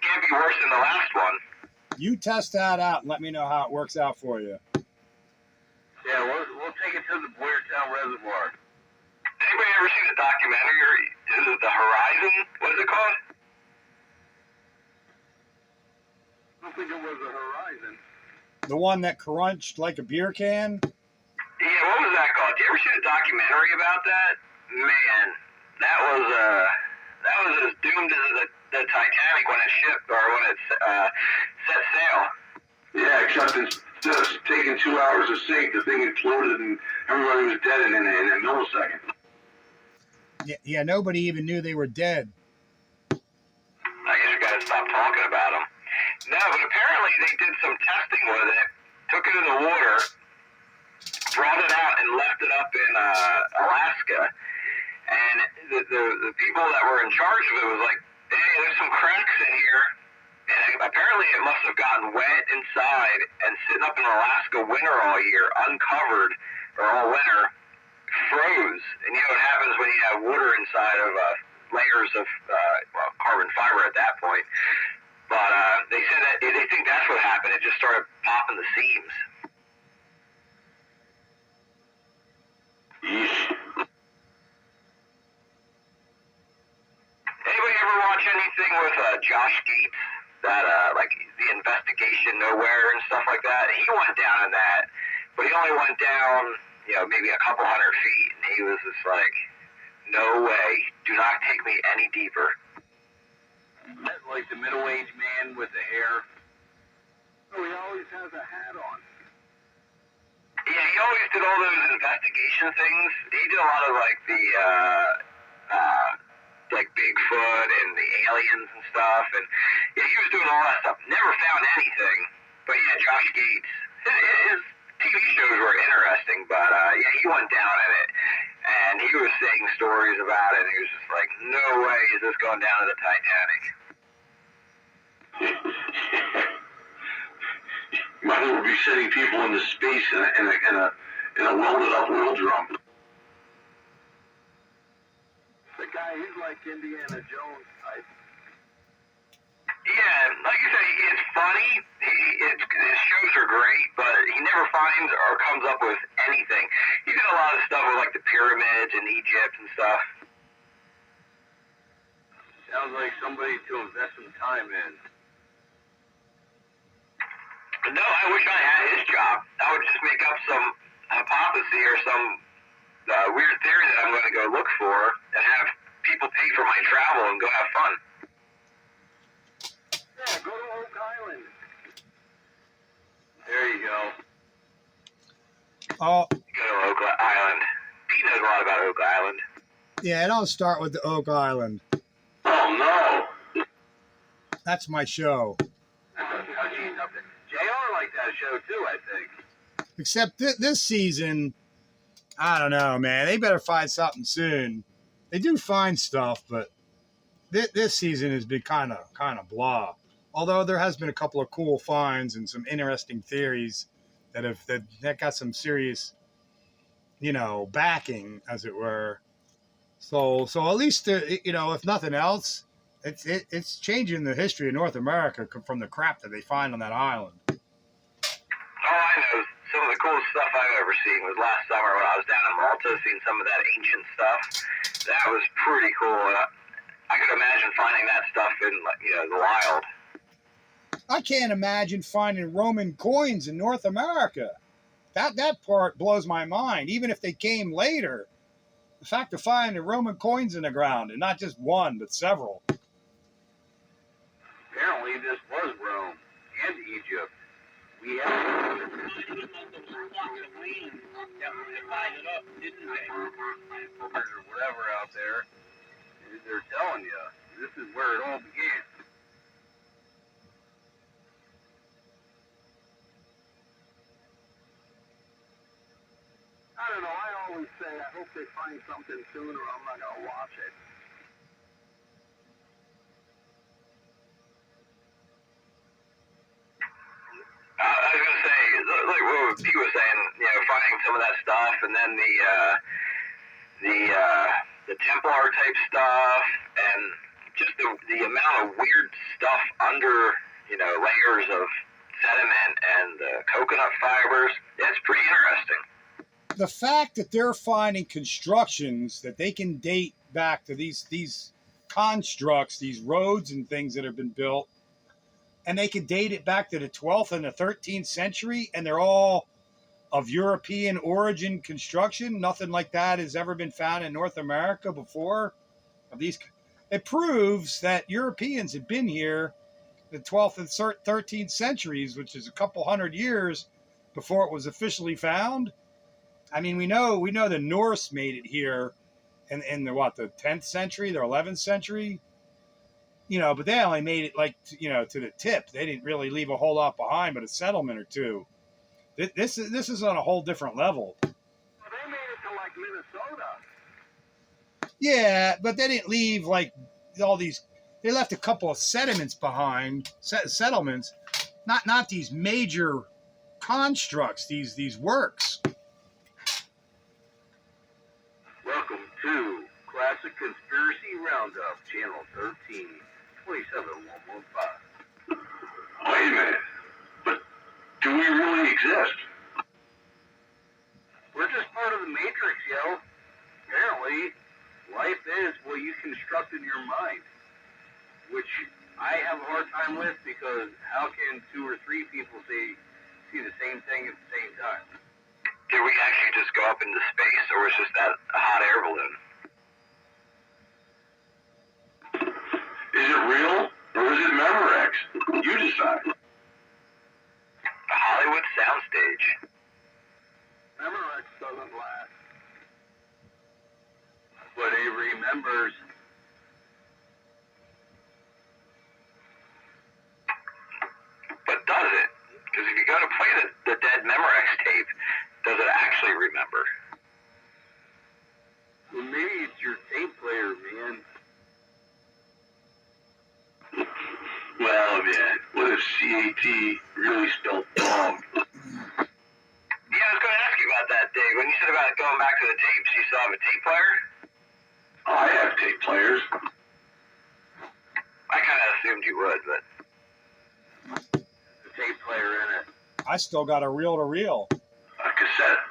Can't be worse than the last one. You test that out and let me know how it works out for you. Yeah, we'll take it to the Boyertown Reservoir. Anybody ever seen the documentary, or is it The Horizon? What is it called? I don't think it was a Horizon. The one that crunched like a beer can? Yeah, what was that called? Did you ever see the documentary about that? Man, that was as doomed as the Titanic when it shipped, or when it set sail. Yeah, except instead of taking 2 hours to sink, the thing imploded and everybody was dead in a millisecond. Yeah, nobody even knew they were dead. I guess we gotta stop talking about them. No, but apparently they did some testing with it, took it in the water, brought it out and left it up in Alaska. And the people that were in charge of it was like, hey, there's some cracks in here. And apparently it must have gotten wet inside and sitting up in Alaska winter all year, uncovered, or all winter, froze. And you know what happens when you have water inside of layers of carbon fiber at that point. But they said that they think that's what happened. It just started popping the seams. Yeesh. Anybody ever watch anything with Josh Gates? That like the investigation nowhere and stuff like that. He went down in that, but he only went down, maybe a couple hundred feet, and he was just like, "No way! Do not take me any deeper." Like the middle-aged man with the hair. Oh, he always has a hat on. Yeah, he always did all those investigation things. He did a lot of like the like Bigfoot and the aliens and stuff, and yeah, he was doing all that stuff. Never found anything, but yeah, Josh Gates. His TV shows were interesting, but yeah, he went down in it, and he was saying stories about it. And he was just like, "No way is this going down to the Titanic." Might as well be sending people into space in a welded up oil drum. The guy, he's like Indiana Jones type. Yeah, like you said, it's funny. His shows are great, but he never finds or comes up with anything. He did a lot of stuff with like the pyramids in Egypt and stuff. Sounds like somebody to invest some time in. No, I wish I had his job. I would just make up some hypothesis or some weird theory that I'm going to go look for and have people pay for my travel and go have fun. Yeah, go to Oak Island. There you go. Oh, Go to Oak Island. Pete knows a lot about Oak Island. yeah, and I'll start with the Oak Island. Oh no! That's my show. JR liked that show too, I think. Except this season, I don't know, man. They better find something soon. They do find stuff, but this season has been kind of blah. Although there has been a couple of cool finds and some interesting theories that got some serious, backing, as it were. So at least if nothing else, it's changing the history of North America from the crap that they find on that island. All I know is some of the coolest stuff I've ever seen was last summer when I was down in Malta seeing some of that ancient stuff. That was pretty cool. I could imagine finding that stuff in, the wild. I can't imagine finding Roman coins in North America. That part blows my mind. Even if they came later, the fact of finding Roman coins in the ground, and not just one, but several. Apparently, this was Rome and Egypt. We have divided up, didn't they? Or whatever out there. They're telling you this is where it all began. I don't know. I always say I hope they find something soon, or I'm not gonna watch it. I was gonna say, like what he was saying, finding some of that stuff, and then the Templar type stuff, and just the amount of weird stuff under, layers of sediment and coconut fibers. It's pretty interesting. The fact that they're finding constructions that they can date back to these constructs, these roads and things that have been built, and they can date it back to the 12th and the 13th century, and they're all of European origin construction. Nothing like that has ever been found in North America before. It proves that Europeans had been here the 12th and 13th centuries, which is a couple hundred years before it was officially found. I mean, we know the Norse made it here in the 10th century, the 11th century, but they only made it to the tip. They didn't really leave a whole lot behind, but a settlement or two. This is on a whole different level. Well, they made it to like Minnesota. Yeah, but they didn't leave all these. They left a couple of sediments behind, settlements, not these major constructs, these works. Welcome to Classic Conspiracy Roundup, Channel 13, 27115. Wait a minute. But do we really exist? We're just part of the Matrix, yo. Apparently, life is what you construct in your mind, which I have a hard time with, because how can two or three people see the same thing at the same time? Did we actually just go up into space, or was just that a hot air balloon? Is it real, or is it Memorex? You decide. A Hollywood soundstage. Memorex doesn't last. But he remembers. But does it? Because if you go to play the dead Memorex tape, does it actually remember? Well, maybe it's your tape player, man. Well, man, what if CAT really spelled dog? Yeah, I was going to ask you about that, Dave. When you said about going back to the tapes, you still have a tape player? I have tape players. I kind of assumed you would, but... The tape player in it. I still got a reel-to-reel. A cassette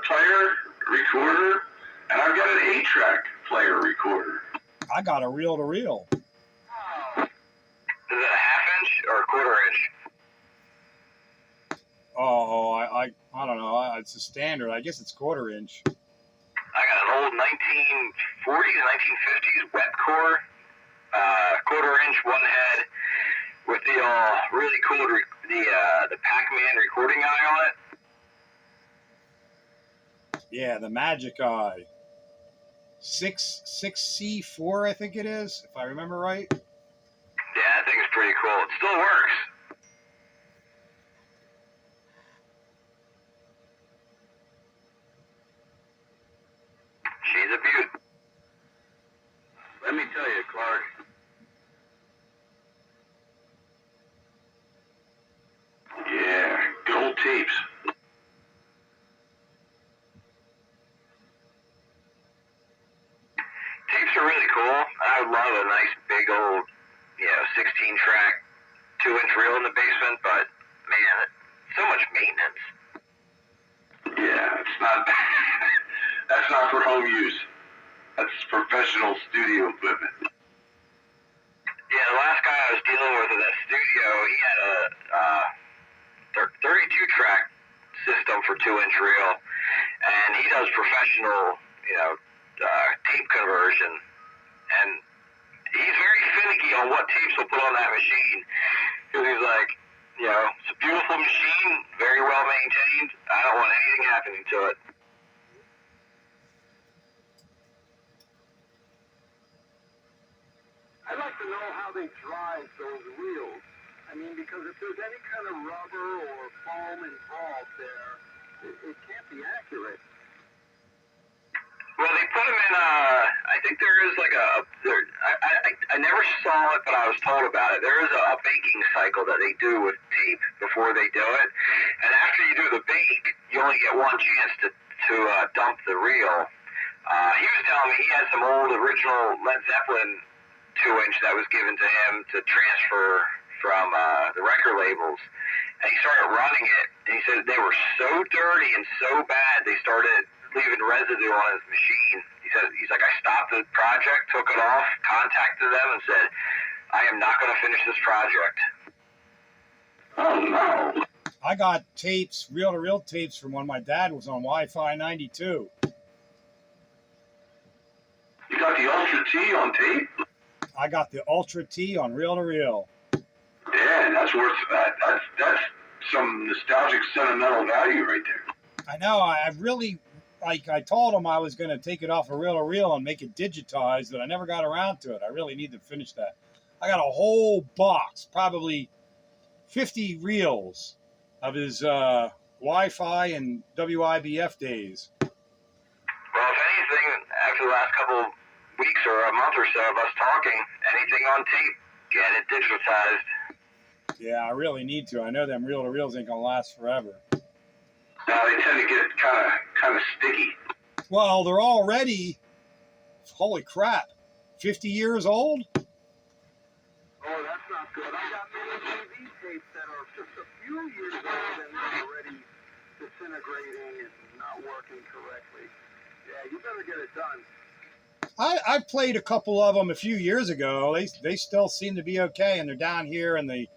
player, recorder, and I've got an 8-track player recorder. I got a reel-to-reel. Is it a half-inch or a quarter-inch? Oh, I don't know. It's a standard. I guess it's quarter-inch. I got an old 1940s, 1950s wet core, quarter-inch, one head, with the really cool the Pac-Man recording eye on it. Yeah, the Magic Eye. 6C4, I think it is, if I remember right. Yeah, that thing is pretty cool. It still works. She's a beaut. Let me tell you, Clark. Yeah, good old tapes. Tapes are really cool. I would love a nice big old, 16-track, 2-inch reel in the basement, but man, it's so much maintenance. Yeah, it's not. That's not for home use. That's professional studio equipment. Yeah, the last guy I was dealing with in that studio, he had a 32-track system for 2-inch reel, and he does professional, tape conversion, and he's very finicky on what tapes he'll put on that machine, because he's like, it's a beautiful machine, very well maintained. I don't want anything happening to it. I'd like to know how they drive those wheels. I mean, because if there's any kind of rubber or foam involved there, it can't be accurate. Well, they put them in I think there is like I never saw it, but I was told about it. There is a baking cycle that they do with tape before they do it. And after you do the bake, you only get one chance to dump the reel. He was telling me he had some old original Led Zeppelin 2-inch that was given to him to transfer from the record labels. And he started running it, and he said they were so dirty and so bad, they started leaving residue on his machine. He's like, I stopped the project, took it off, contacted them, and said, I am not going to finish this project. Oh, no. I got tapes, reel-to-reel tapes from when my dad was on Wi-Fi 92. You got the Ultra T on tape? I got the Ultra T on reel-to-reel. Yeah, that's worth that. That's some nostalgic, sentimental value right there. I know. I really, I told him I was going to take it off a reel-to-reel and make it digitized, but I never got around to it. I really need to finish that. I got a whole box, probably 50 reels of his Wi-Fi and WIBF days. Well, if anything, after the last couple of weeks or a month or so of us talking, anything on tape, get it digitized. Yeah, I really need to. I know them reel-to-reels ain't going to last forever. No, they tend to get kind of sticky. Well, they're already, holy crap, 50 years old? Oh, that's not good. I got many TV tapes that are just a few years old and they're already disintegrating and not working correctly. Yeah, you better get it done. I played a couple of them a few years ago. They still seem to be okay, and they're down here in the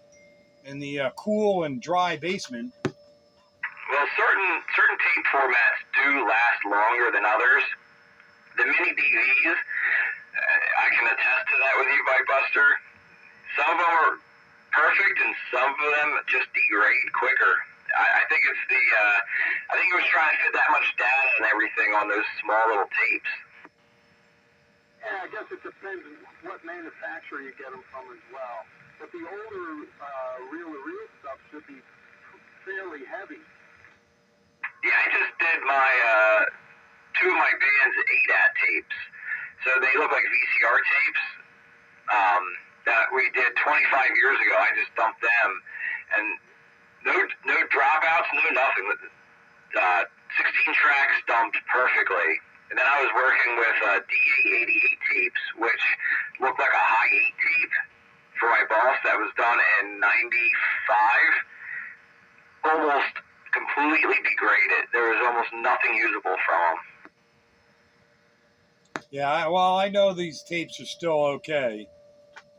cool and dry basement. Well, certain tape formats do last longer than others. The mini DVs, I can attest to that with you, Bike Buster. Some of them are perfect, and some of them just degrade quicker. I think it's I think it was trying to fit that much data and everything on those small little tapes. Yeah, I guess it depends on what manufacturer you get them from as well. But the older reel-to-reel stuff should be fairly heavy. Yeah, I just did my two of my band's ADAT tapes. So they look like VCR tapes that we did 25 years ago. I just dumped them, and no dropouts, no nothing. 16 tracks dumped perfectly. And then I was working with DA88 tapes, which looked like a high 8 tape for my boss that was done in 95. Almost completely degraded. There was almost nothing usable from them. Yeah, well, I know these tapes are still okay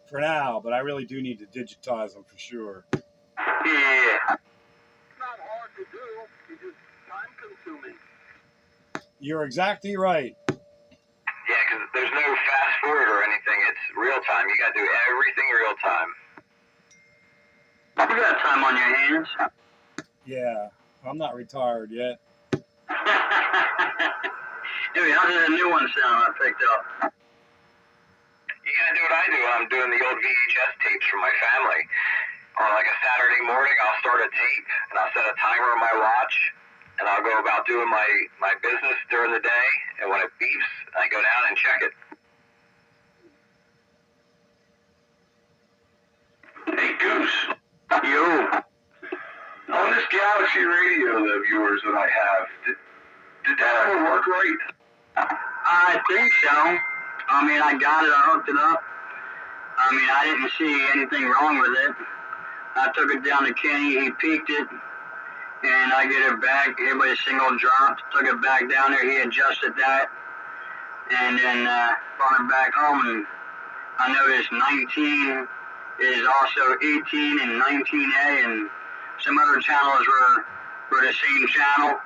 for now, but I really do need to digitize them for sure. Yeah. It's not hard to do. It's just time-consuming. You're exactly right. Yeah, because there's no fast forward or anything. It's real time. You got to do everything real time. You got time on your hands. Yeah, I'm not retired yet. Anyway, how did the new one sound I picked up? You got to do what I do when I'm doing the old VHS tapes from my family. On like a Saturday morning, I'll start a tape, and I'll set a timer on my watch, and I'll go about doing my business during the day, and when it beeps, I go down and check it. Hey, Goose. Yo. On this Galaxy radio of yours that I have, did that ever work right? I think so. I mean, I got it, I hooked it up. I mean, I didn't see anything wrong with it. I took it down to Kenny, he peaked it, and I get it back, everybody single dropped, took it back down there, he adjusted that. and then brought it back home, and I noticed 19 is also 18 and 19A, and some other channels were the same channel.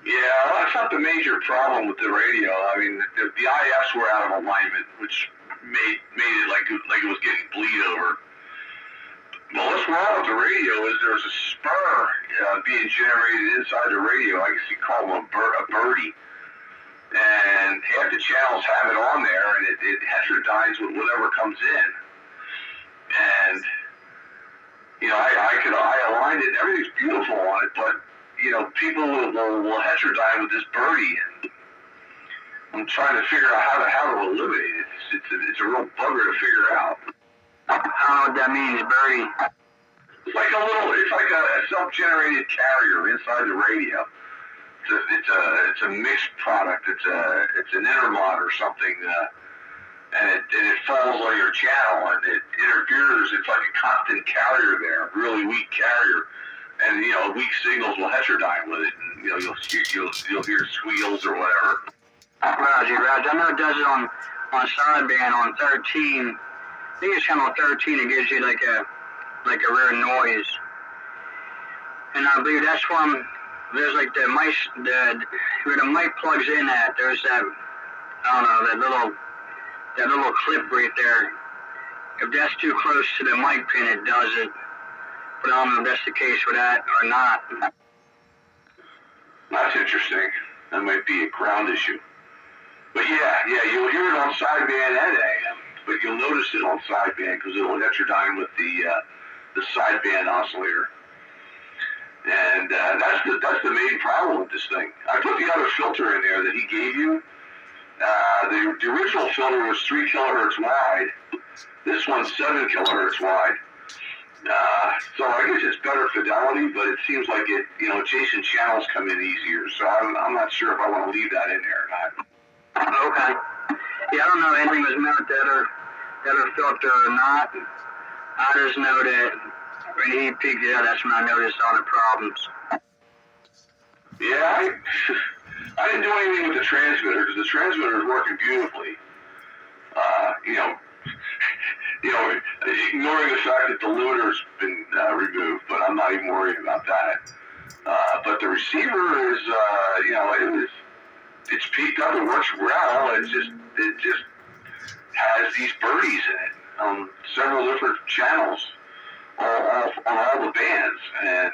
Yeah, well, that's not the major problem with the radio. I mean, the IFs were out of alignment, which made it like it was getting bleed over. Well, what's wrong with the radio is there's a spur being generated inside the radio. I guess you call them a birdie. And half the channels have it on there, and it heterodynes with whatever comes in. And, you know, I aligned it, and everything's beautiful on it, but, you know, people will heterodyne with this birdie, and I'm trying to figure out how to eliminate it. It's a real bugger to figure out. I don't know what that means, birdie. It's like a self-generated carrier inside the radio. It's a mixed product. It's an intermod or something, and it falls on your channel and it interferes. It's like a constant carrier there, really weak carrier, and you know weak signals will heterodyne with it, and you know you'll hear squeals or whatever. Roger. I know it does it on sideband on 13. I think it's channel 13. It gives you like a rare noise, and I believe that's one. There's like the mic, where the mic plugs in at. There's that, I don't know, that little clip right there. If that's too close to the mic pin, it does it. But I don't know if that's the case with that or not. That's interesting. That might be a ground issue. But yeah, you'll hear it on sideband and AM, but you'll notice it on sideband because it'll heterodyne with the sideband oscillator. And that's the main problem with this thing. I put the other filter in there that he gave you. The original filter was 3 kilohertz wide. This one's 7 kilohertz wide. So I guess it's better fidelity, but it seems like adjacent channels come in easier. So I'm not sure if I want to leave that in there or not. Okay. Yeah, I don't know if anything was meant with the other filter or not. I just know that when he peaked it out, that's when I noticed all the problems. Yeah, I didn't do anything with the transmitter because the transmitter is working beautifully. Ignoring the fact that the limiter's been removed, but I'm not even worried about that. But the receiver is, it's peaked up. It works well. It just has these birdies in it on several different channels. On all the bands, and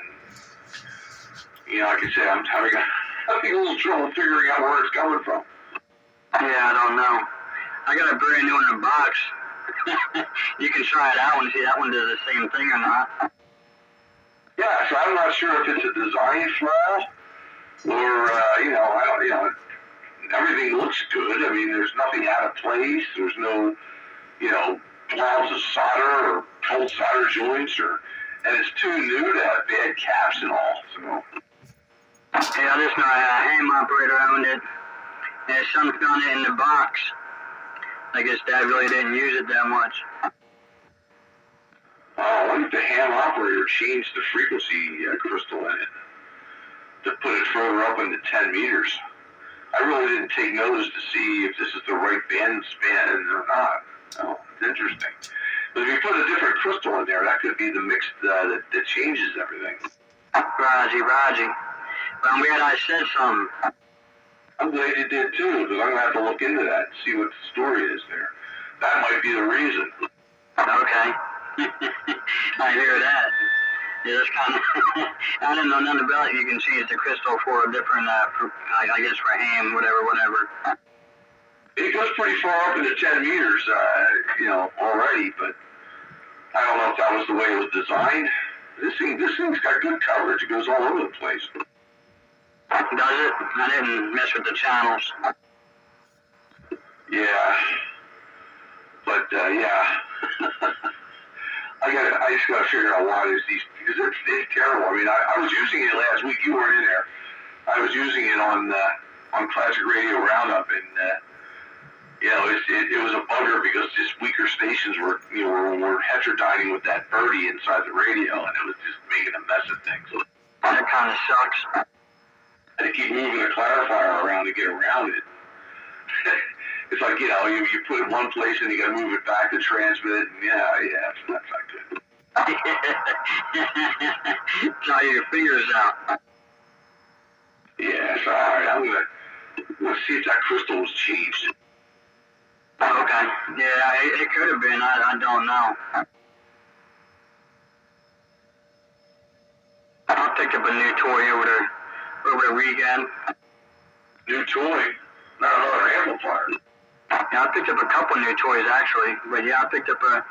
like I said, I'm having a little trouble figuring out where it's coming from. Yeah, I don't know. I got a brand new one in the box. You can try it out and see that one does the same thing or not. Yeah, so I'm not sure if it's a design flaw or everything looks good. I mean, there's nothing out of place. There's no blobs of solder or cold solder joints, and it's too new to have bad caps and all. So. Yeah, I just know a ham operator owned it, and his son found it in the box. I guess Dad really didn't use it that much. I wonder if the ham operator changed the frequency crystal in it to put it further up into 10 meters. I really didn't take notice to see if this is the right band span or not. Oh, it's interesting. But if you put a different crystal in there, that could be the mix that changes everything. Roger. But I'm glad I said something. I'm glad you did too, because I'm going to have to look into that and see what the story is there. That might be the reason. Okay. I hear that. Yeah, that's kind of... I didn't know nothing about it. You can change the crystal for a different, I guess for ham, whatever. It goes pretty far up into 10 meters, already, but I don't know if that was the way it was designed. This thing's got good coverage. It goes all over the place. Does it? I didn't mess with the channels. Yeah. But, yeah. I just got to figure out why there's these, because it's terrible. I mean, I was using it last week. You weren't in there. I was using it on Classic Radio Roundup, and, it was a bugger because just weaker stations were heterodyning with that birdie inside the radio, and it was just making a mess of things. That kind of sucks. I had to keep moving the clarifier around to get around it. it's like, you know, you put it in one place and you got to move it back to transmit it. And that's not good. Try your fingers out. Yeah, so all right, I'm gonna see if that crystal was changed. Okay. Yeah, it could have been. I don't know. I picked up a new toy over the weekend. New toy, not another amplifier. Yeah, I picked up a couple new toys actually, but yeah, I picked up a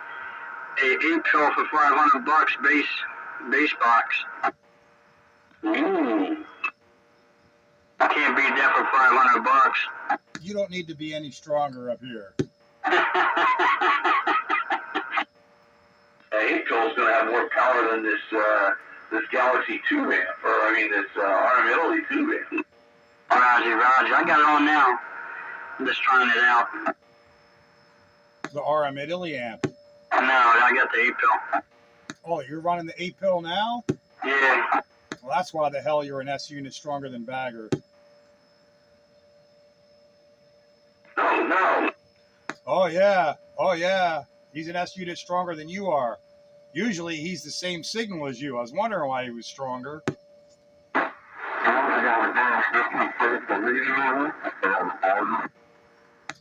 8-pill for $500 bass box. Ooh. I can't beat that for $500. You don't need to be any stronger up here. Hey, Pill's gonna have more power than this Galaxy 2 amp, this RM Italy 2 amp. Roger. I got it on now. I'm just trying it out. The RM Italy amp. No, I got the 8-pill. Oh, you're running the 8-pill now? Yeah. Well, that's why the hell you're an S unit stronger than Bagger. No. Oh, yeah. He's an S unit stronger than you are. Usually he's the same signal as you. I was wondering why he was stronger.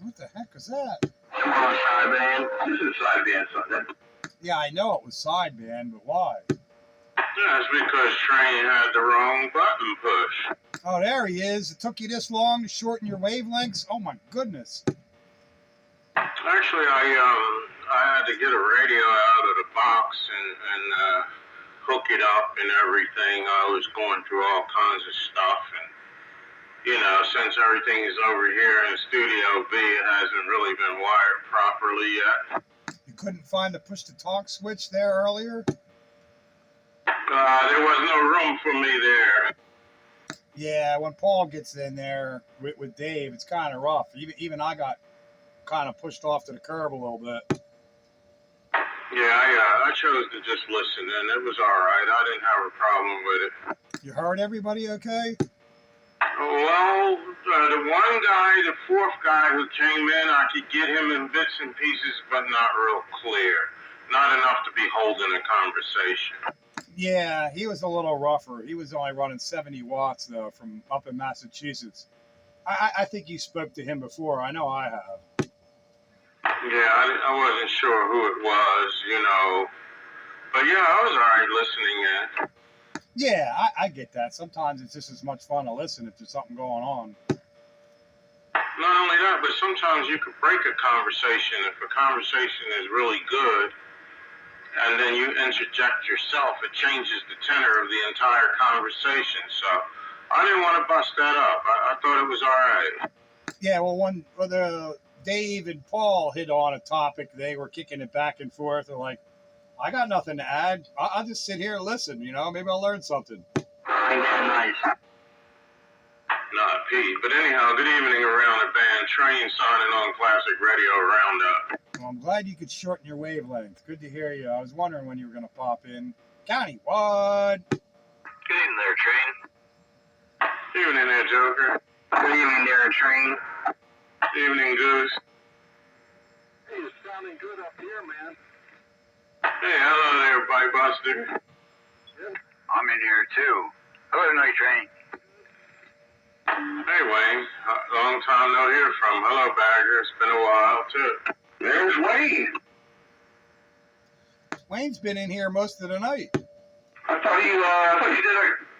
What the heck is that? Sideband. This is sideband, son. Yeah, I know it was sideband, but why? That's because Train had the wrong button push. Oh, there he is. It took you this long to shorten your wavelengths? Oh, my goodness. Actually, I had to get a radio out of the box and hook it up and everything. I was going through all kinds of stuff, and since everything is over here in Studio B, it hasn't really been wired properly yet. You couldn't find the push-to-talk switch there earlier? There was no room for me there. Yeah, when Paul gets in there with Dave, it's kind of rough. Even I got kind of pushed off to the curb a little bit. Yeah, I chose to just listen, and it was all right. I didn't have a problem with it. You heard everybody okay? Well, the one guy, the fourth guy who came in, I could get him in bits and pieces, but not real clear. Not enough to be holding a conversation. Yeah, he was a little rougher. He was only running 70 watts, though, from up in Massachusetts. I think you spoke to him before. I know I have. Yeah, I wasn't sure who it was, But yeah, I was all right listening in. Yeah, I get that. Sometimes it's just as much fun to listen if there's something going on. Not only that, but sometimes you could break a conversation if a conversation is really good, and then you interject yourself. It changes the tenor of the entire conversation. So I didn't want to bust that up. I thought it was all right. Yeah, well, when Dave and Paul hit on a topic, they were kicking it back and forth. They're like, I got nothing to add. I'll just sit here and listen, maybe I'll learn something. Nice. Not Pete. But anyhow, good evening around the band. Train signing on Classic Radio Roundup. Well, I'm glad you could shorten your wavelength. Good to hear you. I was wondering when you were going to pop in. County, what? Good evening there, Train. Evening there, Joker. Good evening there, Train. Evening, Goose. Hey, it's sounding good up here, man. Hey, hello there, Bike Buster. I'm in here, too. Hello, Night Train. Hey, Wayne. Long time no hear from. Hello, Bagger. It's been a while, too. There's Wayne. Wayne's been in here most of the night. I thought you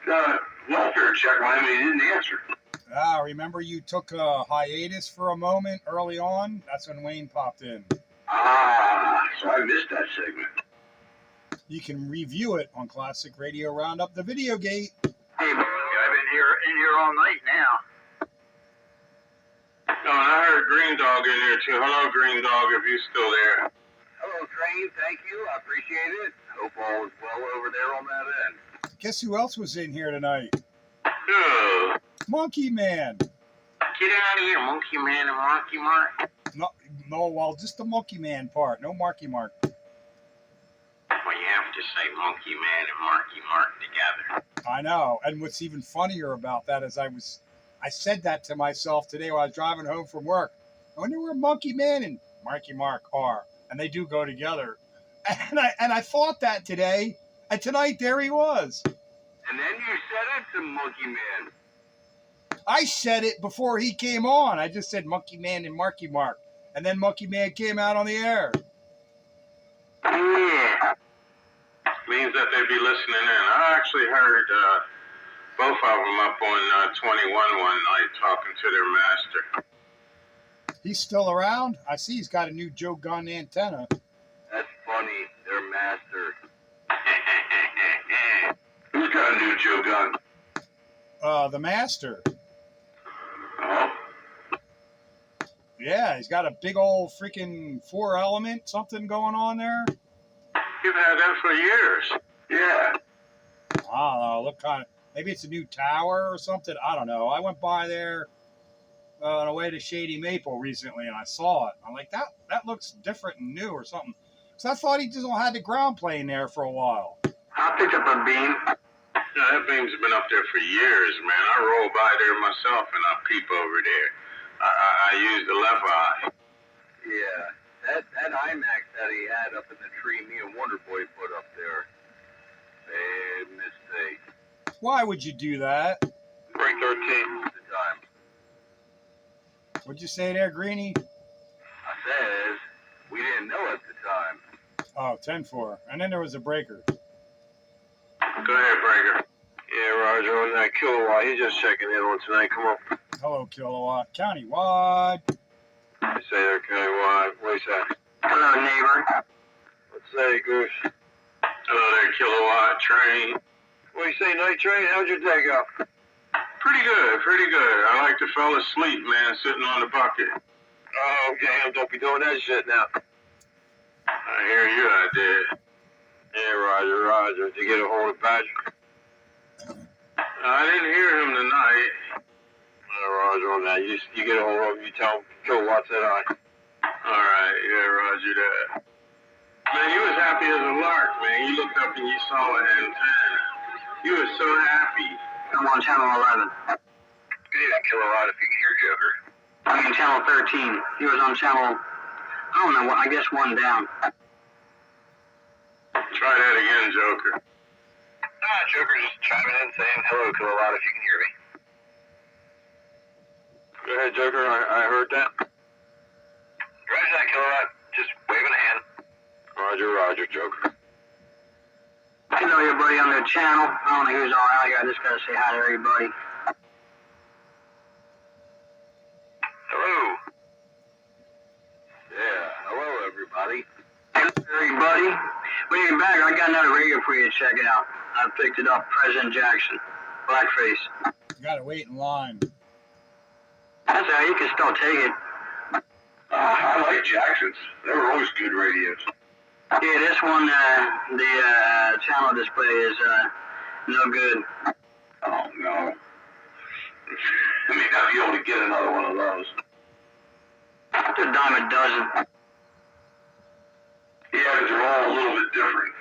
did a welfare check on him and he didn't answer. Remember you took a hiatus for a moment early on? That's when Wayne popped in. So I missed that segment. You can review it on Classic Radio Roundup, the video gate. Hey, I've been in here all night now. Oh, and I heard Green Dog in here, too. Hello, Green Dog, if you're still there. Hello, Train. Thank you. I appreciate it. Hope all is well over there on that end. Guess who else was in here tonight? Oh. Monkey Man. Get out of here, Monkey Man and Marky Mark. No, well, just the Monkey Man part. No Marky Mark. Well, you have to say Monkey Man and Marky Mark together. I know. And what's even funnier about that is I said that to myself today while I was driving home from work. I wonder where Monkey Man and Marky Mark are. And they do go together. And I thought that today. And tonight, there he was. And then you said it to Monkey Man. I said it before he came on. I just said Monkey Man and Marky Mark. And then Monkey Man came out on the air. Yeah. Means that they be listening in. I actually heard both of them up on 21 one night talking to their master. He's still around? I see he's got a new Joe Gunn antenna. That's funny. Their master. Who's got a new Joe gun? The master. Oh, Yeah, he's got a big old freaking 4-element something going on there. you've had that for years. Yeah. I don't know. Look kind of. Maybe it's a new tower or something. I don't know. I went by there on the way to Shady Maple recently, and I saw it. I'm like, that looks different and new or something. So I thought he just had the ground plane there for a while. I picked up a beam. Yeah, that beam's been up there for years, man. I roll by there myself and I peep over there. I use the left eye. Yeah. That IMAX that he had up in the tree me and Wonder Boy put up there. Bad mistake. Why would you do that? Break 13 at the time. What'd you say there, Greenie? I says, we didn't know at the time. Oh, 10-4. And then there was a breaker. Go ahead, Breaker. Yeah, Roger, on that kilowatt, he's just checking in on tonight. Come on. Hello, Kilowatt. Countywide. You say there, County-wide. What do you say? Hello, neighbor. Let's say, Goose. Hello there, Kilowatt Train. What do you say, Night Train? How'd your day go? Pretty good, pretty good. I like to fall asleep, man, sitting on the bucket. Oh, damn, don't be doing that shit now. I hear you, I did. Yeah, Roger. Did you get a hold of Badger? I didn't hear him tonight. Roger on that. You get a hold of him, you tell him, Kilowatt said I. All right, yeah, Roger that. Man, you was happy as a lark, man. You looked up and you saw an antenna. You was so happy. I'm on channel 11. Yeah, Kilowatt, if you can hear Joker. I'm on channel 13. He was on channel, I don't know, I guess one down. Try that again, Joker. Joker just chiming in saying hello, Kilowatt, if you can hear me. Go ahead, Joker. I heard that. Roger that, Kilowatt. Just waving a hand. Roger, Joker. Hello, everybody on the channel. I don't know who's all out here. I just gotta say hi to everybody. Hello. Yeah, hello, everybody. Hello, everybody. When you're back, I got another radio for you to check out. I picked it up, President Jackson. Blackface. You gotta wait in line. That's all right, you can still take it. I like Jackson's. They were always good radios. Yeah, this one, the channel display is no good. Oh, no. I mean, how you able to get another one of those? It's a dime a dozen. Yeah, but they're all a little bit different.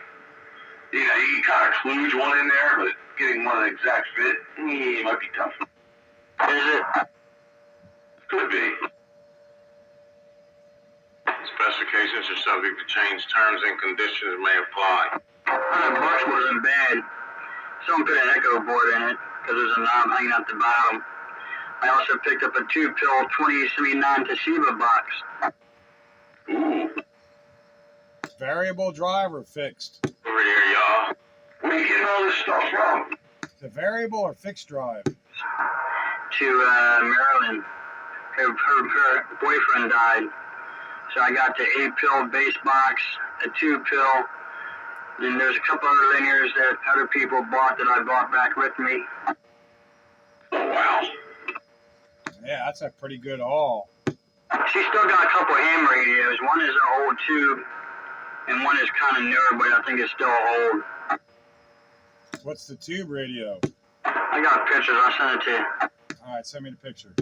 You know, you can kind of kludge one in there, but getting one of the exact fit, might be tough. Is it? Could be. Specifications are subject to change. Terms and conditions may apply. $100 wasn't bad. Someone put an echo board in it because there's a knob hanging out the bottom. I also picked up a 2-pill 2079 Toshiba box. Ooh. Variable driver fixed. Over here, y'all. Where are you getting all this stuff from? Is it variable or fixed drive? To Maryland. Her boyfriend died. So I got the 8-pill base box, a 2-pill, and there's a couple other linears that other people bought that I bought back with me. Oh, wow. Yeah, that's a pretty good haul. She still got a couple ham radios. One is an old tube, and one is kind of newer, but I think it's still old. What's the tube radio? I got pictures. I'll send it to you. All right, send me the picture.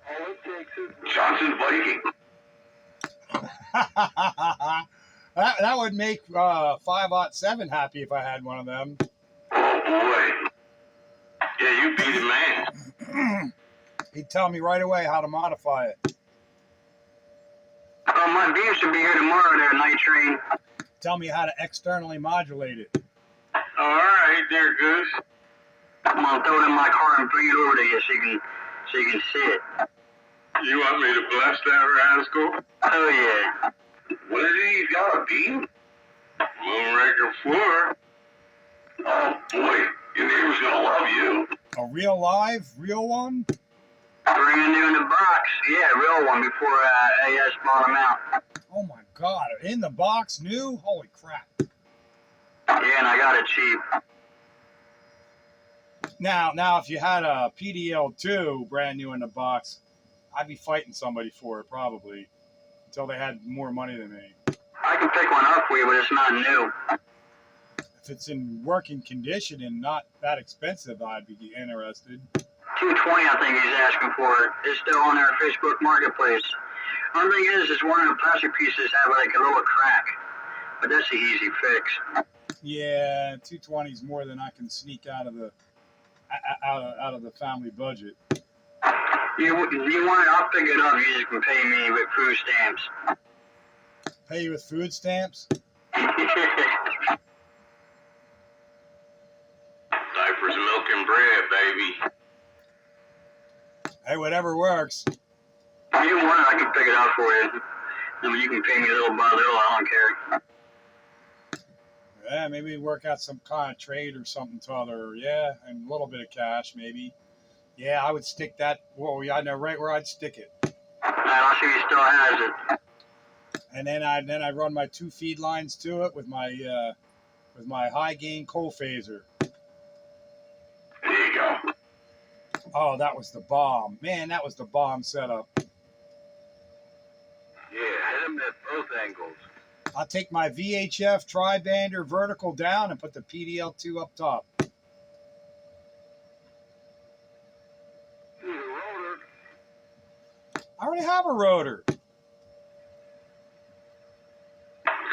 All it takes is Johnson Viking. that would make 5-07 happy if I had one of them. Oh, boy. Yeah, you be the man. He'd tell me right away how to modify it. My beam should be here tomorrow there, Night Train. Tell me how to externally modulate it. All right, there, Goose. I'm gonna throw it in my car and bring it over to you so you can see it. You want me to bless that rascal? Oh yeah. What is he? He's got a beam? Moonraker 4. Oh boy, your neighbor's gonna love you. A real live, real one? Brand new in the box. Yeah, real one before AS bought them out. Oh my God! In the box, new? Holy crap! Yeah, and I got it cheap. Now, if you had a PDL2 brand new in the box, I'd be fighting somebody for it probably until they had more money than me. I can pick one up for you, but it's not new. If it's in working condition and not that expensive, I'd be interested. $220, I think he's asking for it. It's still on our Facebook Marketplace. Only thing is one of the plastic pieces have like a little crack, but that's an easy fix. Yeah, 220 is more than I can sneak out of the family budget. You want it? I'll pick it up. You just can pay me with food stamps. Pay you with food stamps? Diapers, milk, and bread, baby. Hey, whatever works. If you want it, I can pick it up for you. I mean, you can pay me little by little. I don't care. Yeah, maybe work out some kind of trade or something to other. Yeah, and a little bit of cash, maybe. Yeah, I would stick that. Well, I know right where I'd stick it. I'll see if he still has it. And then I'd run my 2 feed lines to it with my high gain coal phaser. There you go. Oh, that was the bomb, man! That was the bomb setup. Yeah, hit him at both angles. I'll take my VHF tri-bander vertical down and put the PDL2 up top. Ooh, the rotor. I already have a rotor. You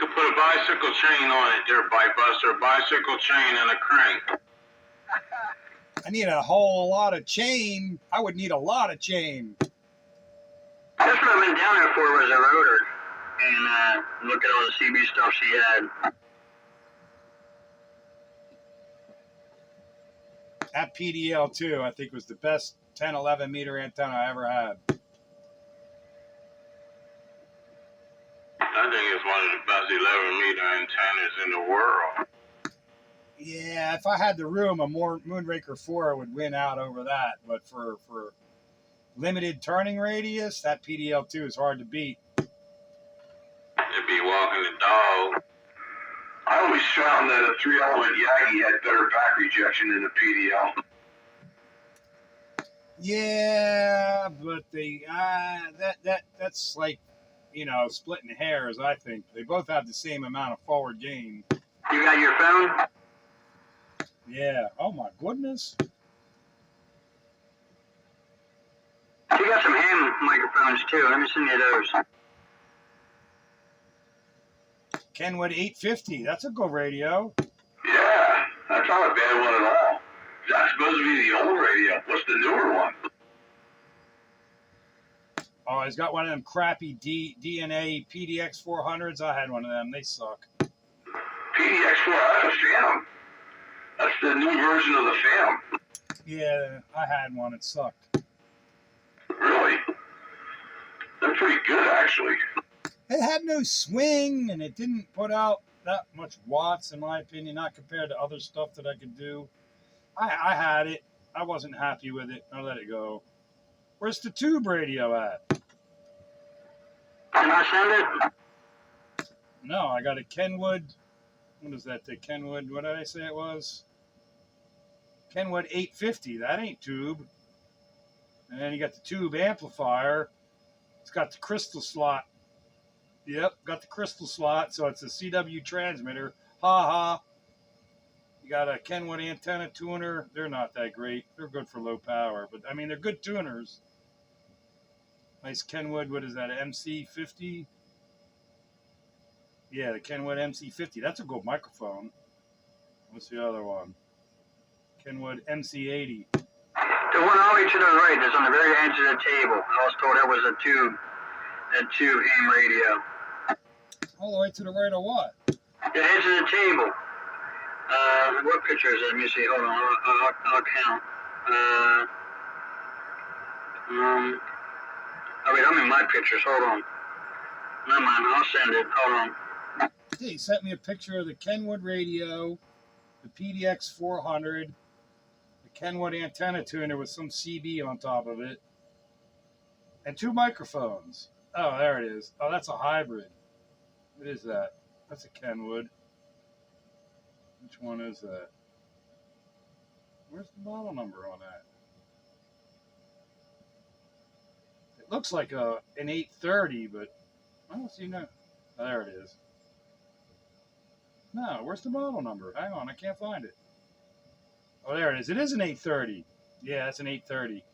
could put a bicycle chain on it there, Bite Buster. A bicycle chain and a crank. I need a whole lot of chain. I would need a lot of chain. That's what I went down there for was a rotor. And look at all the CB stuff she had. That PDL2, I think, was the best 10, 11 meter antenna I ever had. I think it's one of the best 11-meter antennas in the world. Yeah, if I had the room, a Moonraker 4 would win out over that. But for limited turning radius, that PDL2 is hard to beat. It'd be walking the dog. I always found that a 3-element Yagi had better back rejection than a PDL. Yeah, but that's like, splitting hairs, I think. They both have the same amount of forward gain. You got your phone? Yeah. Oh, my goodness. You got some ham microphones, too. Let me send you those. Kenwood 850. That's a good radio. Yeah, that's not a bad one at all. That's supposed to be the old radio. What's the newer one? Oh, he's got one of them crappy DNA PDX 400s. I had one of them. They suck. PDX4, that's a Phantom. That's the new version of the Phantom. Yeah, I had one. It sucked. Really? They're pretty good, actually. It had no swing, and it didn't put out that much watts, in my opinion, not compared to other stuff that I could do. I had it. I wasn't happy with it. I let it go. Where's the tube radio at? Can I send it? No, I got a Kenwood. What is that? The Kenwood, what did I say it was? Kenwood 850. That ain't tube. And then you got the tube amplifier. It's got the crystal slot. Yep, got the crystal slot, so it's a CW transmitter. Ha ha. You got a Kenwood antenna tuner. They're not that great. They're good for low power, but I mean, they're good tuners. Nice Kenwood, what is that, MC50? Yeah, the Kenwood MC50. That's a good microphone. What's the other one? Kenwood MC80. The one all the way to the right, that's on the very edge of the table. I was told that was a tube ham radio. All the way to the right of what? The edge of the table. What picture is it? Let me see. Hold on. I'll count. Oh wait, I'm in my pictures. Hold on. Never mind. I'll send it. Hold on. He sent me a picture of the Kenwood radio, the PDX 400, the Kenwood antenna tuner with some CB on top of it, and 2 microphones. Oh, there it is. Oh, that's a hybrid. What is that? That's a Kenwood. Which one is that? Where's the model number on that? It looks like an 830, but I don't see no. Oh, there it is. No, where's the model number? Hang on, I can't find it. Oh, there it is. It is an 830. Yeah, that's an 830.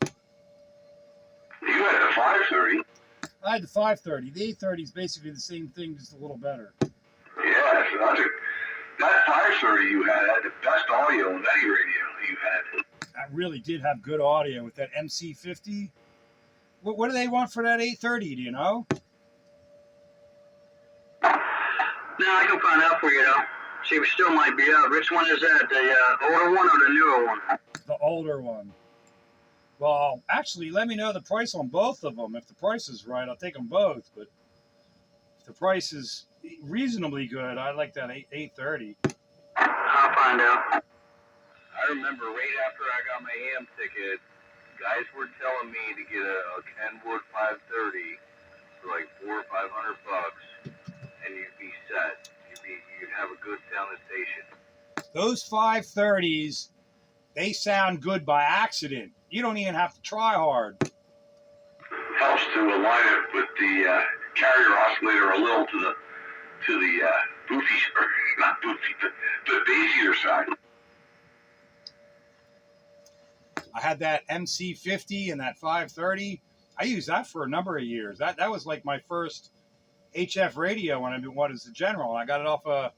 You had a 530. I had the 530. The 830 is basically the same thing, just a little better. Yeah, so that 530 you had the best audio in any radio you had. I really did have good audio with that MC50. What do they want for that 830? Do you know? No, I can find out for you though. See, it still might be out. Which one is that? The older one or the newer one? The older one. Well, actually, let me know the price on both of them. If the price is right, I'll take them both. But if the price is reasonably good, I like that 830. I'll find out. I remember right after I got my ham ticket, guys were telling me to get a Kenwood 530 for like $400 or $500, and you'd be set. You'd have a good sounding station. Those 530s, they sound good by accident. You don't even have to try hard. Helps to align it with the carrier oscillator a little to the boofy, or not boofy, but the bassier side. I had that MC50 and that 530. I used that for a number of years. That was like my first HF radio when I was a general. I got it off a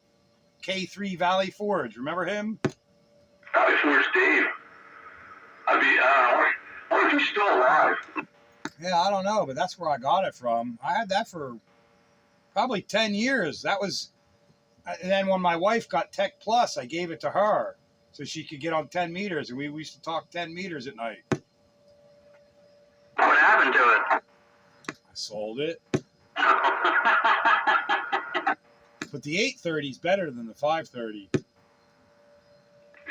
K3 Valley Forge. Remember him? Valley Forge Dave. I wonder if he's still alive. Yeah, I don't know, but that's where I got it from. I had that for probably 10 years. That was, and then when my wife got Tech Plus, I gave it to her so she could get on 10 meters, and we used to talk 10 meters at night. What happened to it? I sold it. But the 830 is better than the 530. It's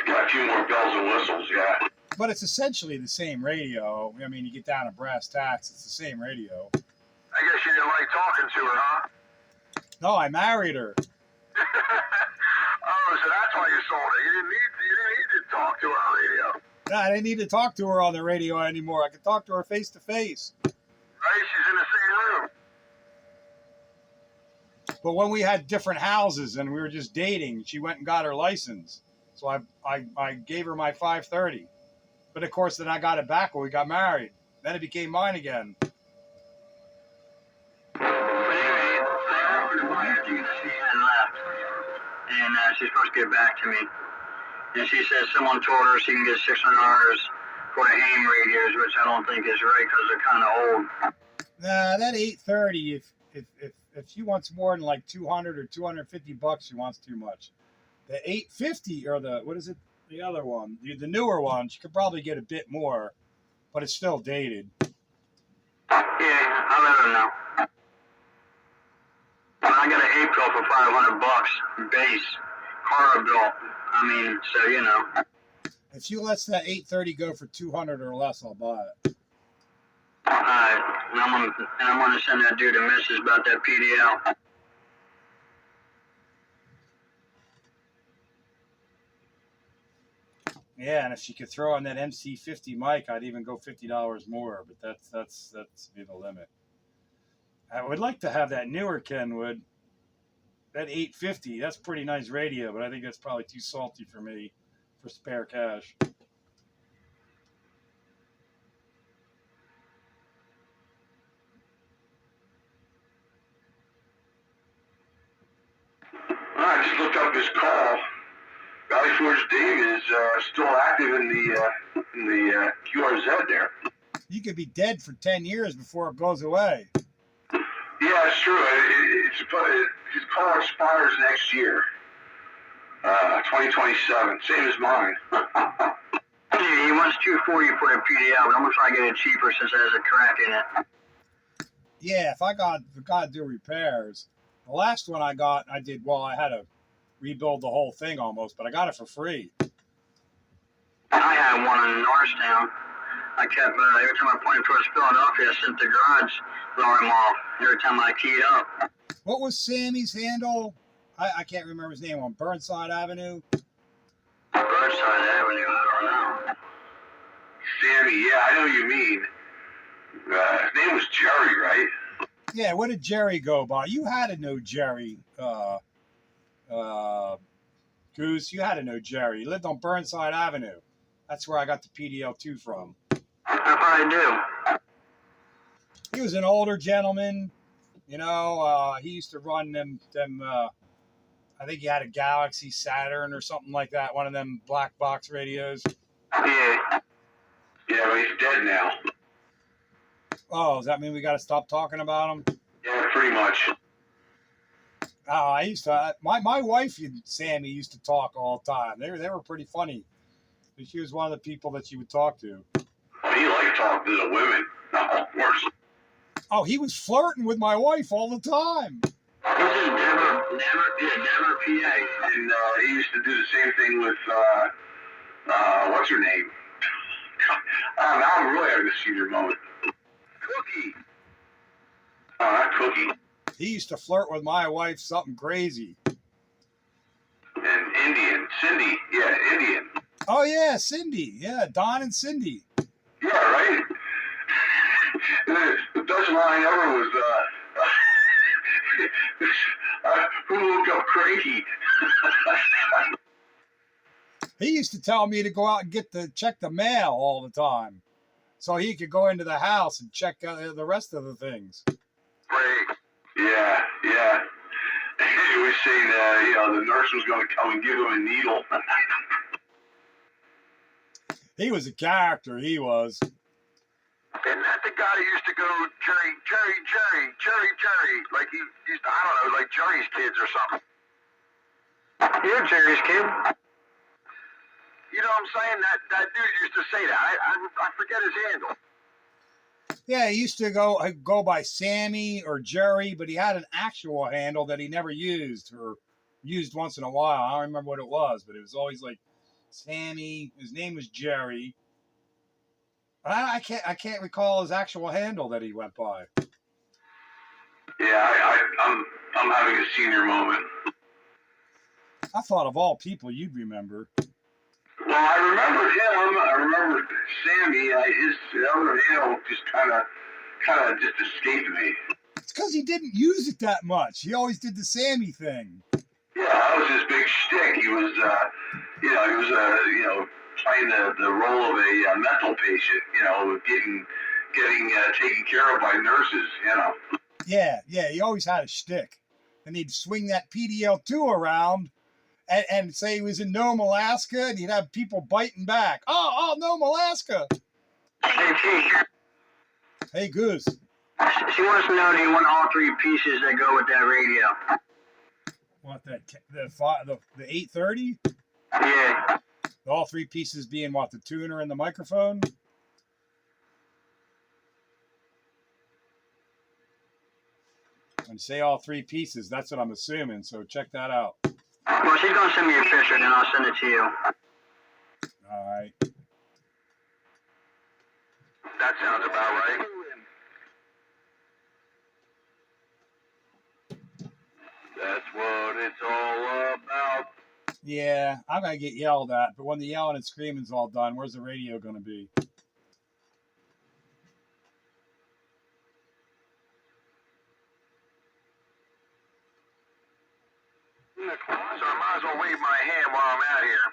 got a few more bells and whistles, yeah. But it's essentially the same radio. I mean, you get down to brass tacks, it's the same radio. I guess you didn't like talking to her, huh? No, I married her. Oh, so that's why you sold it. You didn't need to talk to her on radio. No, I didn't need to talk to her on the radio anymore. I could talk to her face to face. Right? She's in the same room. But when we had different houses and we were just dating, she went and got her license. So I gave her my 530. But of course, then I got it back when we got married. Then it became mine again. But anyway, I ordered one after she had left, and she's supposed to get back to me. And she says someone told her she can get $600 for the ham radios, which I don't think is right because they're kind of old. Nah, that 830, if she wants more than like 200 or 250 bucks, she wants too much. The 850 or the other one, the newer one, she could probably get a bit more, but it's still dated. Yeah, I'll let her know. I got an April for $500 base car bill. I mean, so you know. If she lets that 830 go for 200 or less, I'll buy it. Alright, and I'm gonna send that dude a message about that PDL. Yeah, and if she could throw on that MC50 mic, I'd even go $50 more, but that's be the limit. I would like to have that newer Kenwood, that 850. That's pretty nice radio, but I think that's probably too salty for me for spare cash. I just looked up his call. Valley Forge Dave is still active in the QRZ you could be dead for 10 years before it goes away. Yeah, it's true. His car expires next year, 2027, same as mine. Yeah, he wants 240 for the PDL, but I'm gonna try to get it cheaper since it has a crack in it. Yeah, if I got to do repairs, the last one I got, I did, well, I had to rebuild the whole thing almost, but I got it for free. I had one in Norristown. I kept, every time I pointed towards Philadelphia, I sent the garage alarm off every time I keyed up. What was Sammy's handle? I can't remember his name, on Burnside Avenue. Burnside Avenue, I don't know. Sammy, yeah, I know who you mean. His name was Jerry, right? Yeah, what did Jerry go by? You had to know Jerry, Goose. You had to know Jerry. He lived on Burnside Avenue. That's where I got the PDL2 from. I probably do. He was an older gentleman. You know, he used to run them. I think he had a Galaxy Saturn or something like that. One of them black box radios. Yeah. Yeah, but he's dead now. Oh, does that mean we got to stop talking about him? Yeah, pretty much. Oh, I used to. My wife and Sammy used to talk all the time. They were pretty funny. She was one of the people that she would talk to. Oh, he liked talking to the women. No, of course. Oh, he was flirting with my wife all the time. He's in Denver, PA. And he used to do the same thing with, what's her name? Now I'm really having a senior moment. Cookie. Oh, not Cookie. He used to flirt with my wife something crazy. And Indian. Cindy. Yeah, Indian. Oh, yeah, Cindy. Yeah, Don and Cindy. Yeah, right? The best line ever was, who woke up cranky? He used to tell me to go out and check the mail all the time, so he could go into the house and check the rest of the things. Right. Yeah. He was saying, the nurse was going to come and give him a needle. He was a character, he was. Isn't that the guy who used to go, Jerry, like he used to, I don't know, like Jerry's kids or something? You're Jerry's kid. You know what I'm saying? That dude used to say that. I forget his handle. Yeah, he used to go by Sammy or Jerry, but he had an actual handle that he never used, or used once in a while. I don't remember what it was, but it was always like Sammy. His name was Jerry. I can't recall his actual handle that he went by. Yeah, I'm having a senior moment. I thought of all people you'd remember. Well, I remember him. I remember Sammy. His other handle just kind of just escaped me. It's because he didn't use it that much. He always did the Sammy thing. Yeah, that was his big shtick. He was, playing the role of a mental patient. Getting taken care of by nurses. Yeah, he always had a shtick, and he'd swing that PDL2 around. And say he was in Nome, Alaska, and he'd have people biting back. Oh, Nome, Alaska. Hey, Chief. Hey, Goose. She wants to know, do you want all three pieces that go with that radio? What, the 830? Yeah. All three pieces being what, the tuner and the microphone? When you say all three pieces, that's what I'm assuming, so check that out. Well, she's going to send me a picture, and then I'll send it to you. All right. That sounds about right. That's what it's all about. Yeah, I'm going to get yelled at, but when the yelling and screaming's all done, where's the radio going to be? So I might as well wave my hand while I'm out here.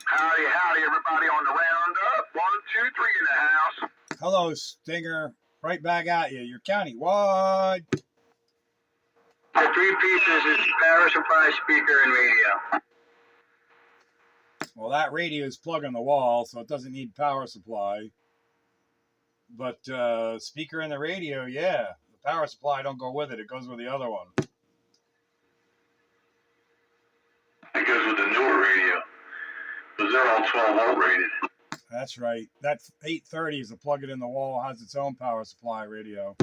Howdy, everybody on the roundup. 1, 2, 3 in the house. Hello, Stinger. Right back at you. You're county-wide. The three pieces is power supply, speaker, and radio. Well, that radio is plugged in the wall, so it doesn't need power supply. But speaker and the radio, yeah. The power supply don't go with it. It goes with the other one. It goes with the newer radio. Because they're all 12-volt rated. That's right. That 830 is a plug it in the wall, has its own power supply radio.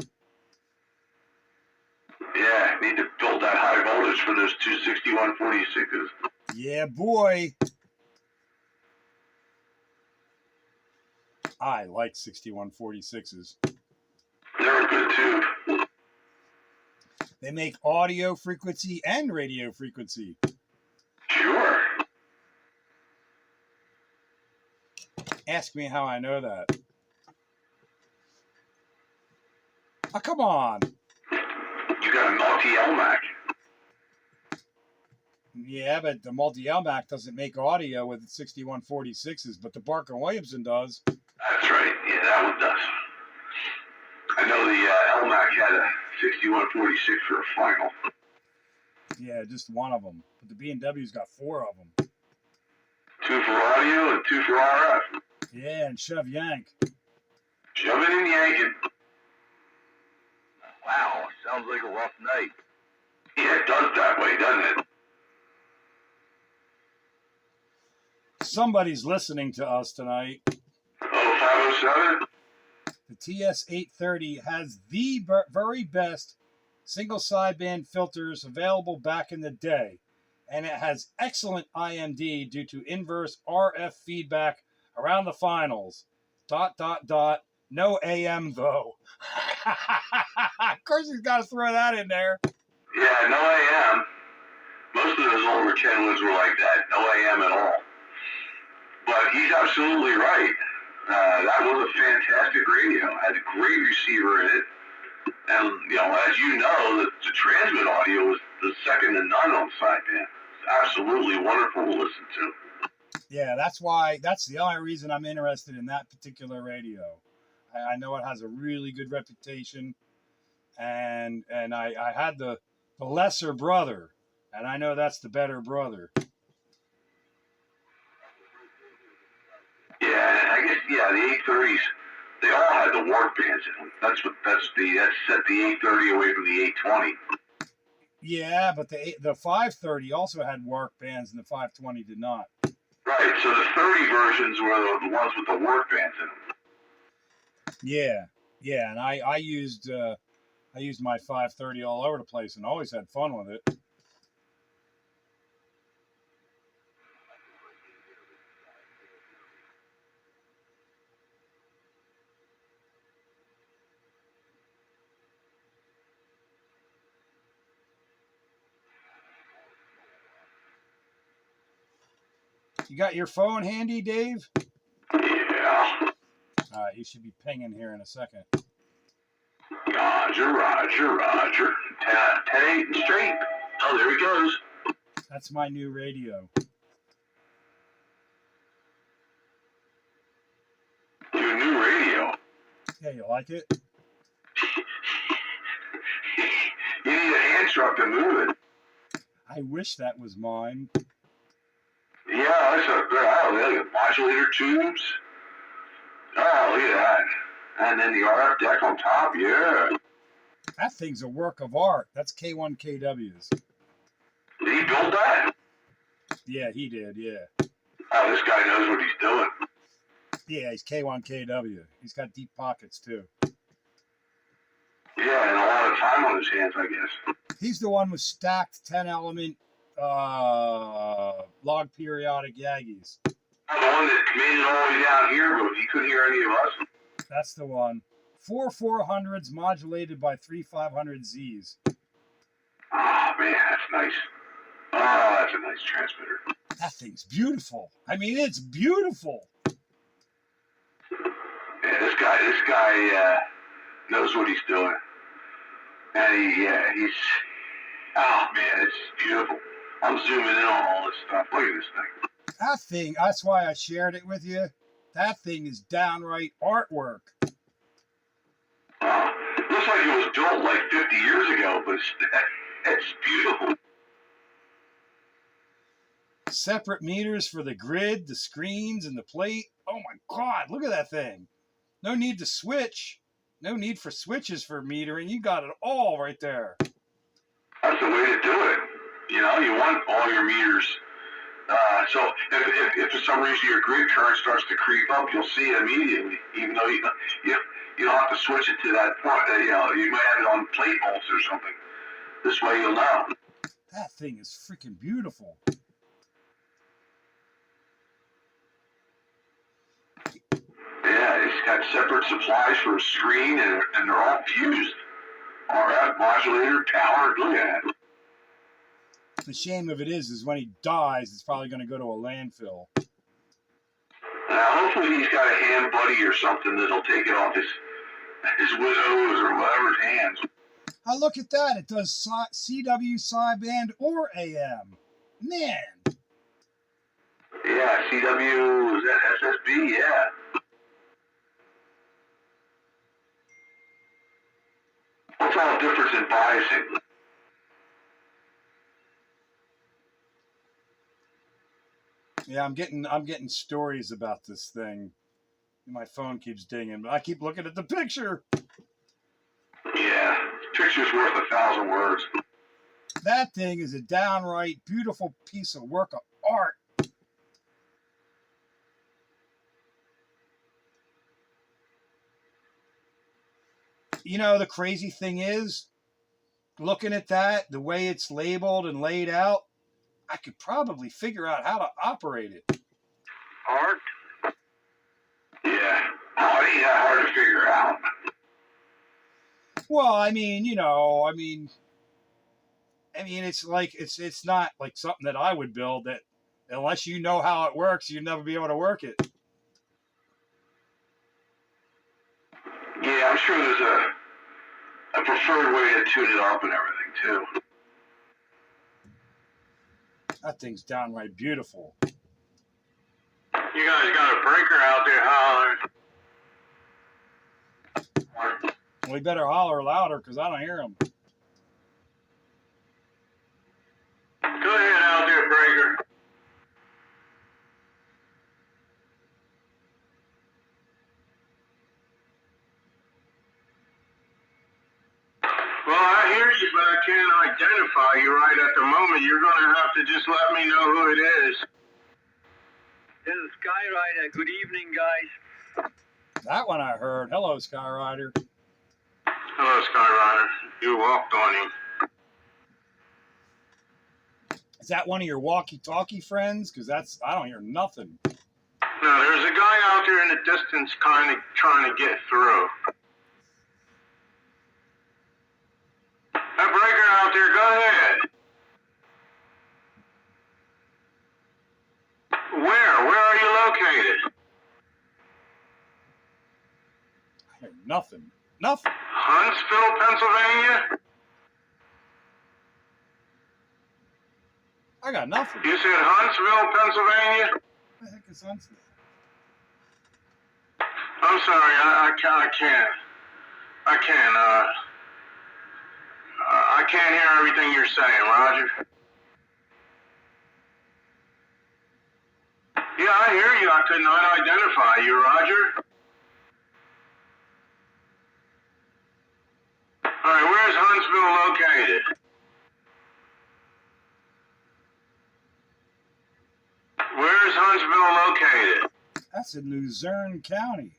Yeah, need to build that high voltage for those 26146s. Yeah, boy. I like 6146s. They're good too. They make audio frequency and radio frequency. Sure. Ask me how I know that. Oh, come on. You got a multi-LMAC. Yeah, but the multi-LMAC doesn't make audio with 6146s, but the Barker Williamson does. That's right. Yeah, that one does. I know the LMAC had a 6146 for a final. Yeah, just one of them. But the B&W's got 4 of them. 2 for audio and 2 for RF. Yeah, and shove yank. Shove it in yanking. Wow, sounds like a rough night. Yeah, it does that way, doesn't it? Somebody's listening to us tonight. Oh, 507? The TS830 has the very best single sideband filters available back in the day, and it has excellent IMD due to inverse RF feedback around the finals. ... No AM though. Of course he's got to throw that in there. Yeah, no AM. Most of those older Kenwoods were like that. No AM at all. But he's absolutely right. That was a fantastic radio. Had a great receiver in it. And, you know, as you know, the transmit audio was the second to none on sideband. It's absolutely wonderful to listen to. Yeah, that's the only reason I'm interested in that particular radio. I know it has a really good reputation, and I had the lesser brother, and I know that's the better brother. Yeah, I guess, yeah, the 830s, they all had the work bands in them. That set the 830 away from the 820. Yeah, but the 530 also had work bands, and the 520 did not. Right, so the 30 versions were the ones with the work bands in them. Yeah, and I used my 530 all over the place and always had fun with it. You got your phone handy, Dave? Yeah. All right, you should be pinging here in a second. Roger. 10-8 and straight. Oh, there he goes. That's my new radio. Your new radio. Yeah, you like it? You need a hand truck to move it. I wish that was mine. Yeah, that's a good. Oh, look at modulator tubes. Oh, look at that. And then the RF deck on top, yeah. That thing's a work of art. That's K1KWs. Did he build that? Yeah, he did, yeah. Oh, this guy knows what he's doing. Yeah, he's K1KW. He's got deep pockets, too. Yeah, and a lot of time on his hands, I guess. He's the one with stacked 10-element log periodic Yagis. The one that made it all the way down here, but he couldn't hear any of us. That's the one. 4 400s modulated by 3 500Zs. Oh, man, that's nice. Oh, that's a nice transmitter. That thing's beautiful. I mean, it's beautiful. Yeah, this guy knows what he's doing. And he's, oh, man, it's beautiful. I'm zooming in on all this stuff. Look at this thing. That thing, that's why I shared it with you. That thing is downright artwork. Looks like it was built like 50 years ago, but it's beautiful. Separate meters for the grid, the screens, and the plate. Oh my God, look at that thing. No need to switch. No need for switches for metering. You got it all right there. That's the way to do it. You know, you want all your meters. So if for some reason your grid current starts to creep up, you'll see it immediately, even though you don't have to switch it to that point. You know, you might have it on plate volts or something. This way you'll know. That thing is freaking beautiful. Yeah, it's got separate supplies for a screen, and they're all fused. RF, modulator, power, look at it. The shame of it is when he dies, it's probably going to go to a landfill. Hopefully he's got a hand buddy or something that'll take it off his widows or whatever's hands. Oh, look at that. It does CW, sideband, or AM. Man. Yeah, CW, is that SSB? Yeah. What's all the difference in biasing? Yeah, I'm getting stories about this thing. My phone keeps dinging, but I keep looking at the picture. Yeah, picture's worth 1,000 words. That thing is a downright beautiful piece of work of art. You know, the crazy thing is, looking at that, the way it's labeled and laid out, I could probably figure out how to operate it. Art? Yeah. Oh, it ain't that hard to figure out. Well, I mean, it's like it's not like something that I would build that unless you know how it works, you'd never be able to work it. Yeah, I'm sure there's a preferred way to tune it up and everything too. That thing's downright beautiful. You guys got a breaker out there hollering. We better holler louder because I don't hear him. Go ahead out there, breaker. Well, I hear you, but I can't identify you right at the moment. You're going to have to just let me know who it is. This is Skyrider. Good evening, guys. That one I heard. Hello, Skyrider. Hello, Skyrider. You walked on him. Is that one of your walkie-talkie friends? Because I don't hear nothing. No, there's a guy out there in the distance kind of trying to get through. That breaker out there, go ahead. Where are you located? I hear nothing. Nothing. Huntsville, Pennsylvania? I got nothing. You said Huntsville, Pennsylvania? What the heck is Huntsville? I'm sorry, I can't hear everything you're saying, Roger. Yeah, I hear you. I could not identify you, Roger. All right, where's Huntsville located? Where's Huntsville located? That's in Luzerne County.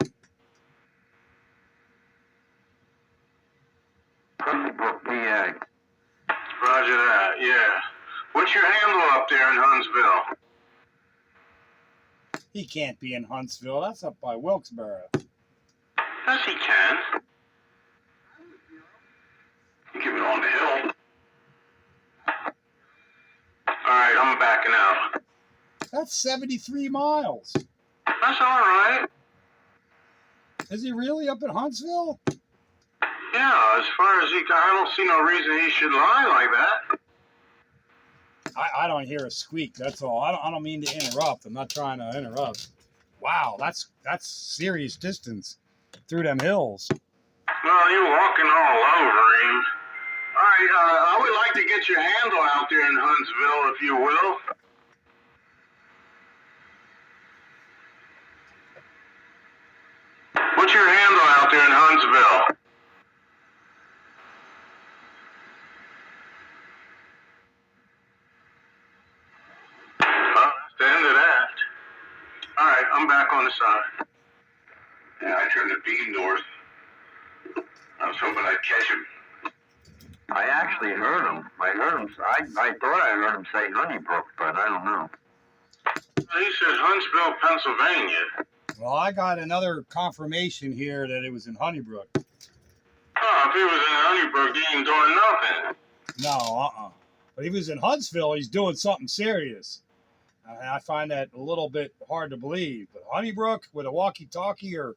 Roger that, yeah. What's your handle up there in Huntsville? He can't be in Huntsville. That's up by Wilkes-Barre. Yes, he can. Keep it on the hill. All right, I'm backing out. That's 73 miles. That's all right. Is he really up in Huntsville? Yeah, as far as I don't see no reason he should lie like that. I don't hear a squeak. That's all. I don't mean to interrupt. I'm not trying to interrupt. Wow, that's serious distance through them hills. Well, you're walking all over him. All right, I would like to get your handle out there in Huntsville, if you will. What's your handle? Huntsville. Well, that's the end of that. All right, I'm back on the side. Yeah, I turned the beam north. I was hoping I'd catch him. I actually heard him. I thought I heard him say Honeybrook, but I don't know. He said Huntsville, Pennsylvania. Well, I got another confirmation here that it was in Honeybrook. Oh, if he was in Honeybrook, he ain't doing nothing. No, But if he was in Huntsville, he's doing something serious. I find that a little bit hard to believe. But Honeybrook with a walkie-talkie or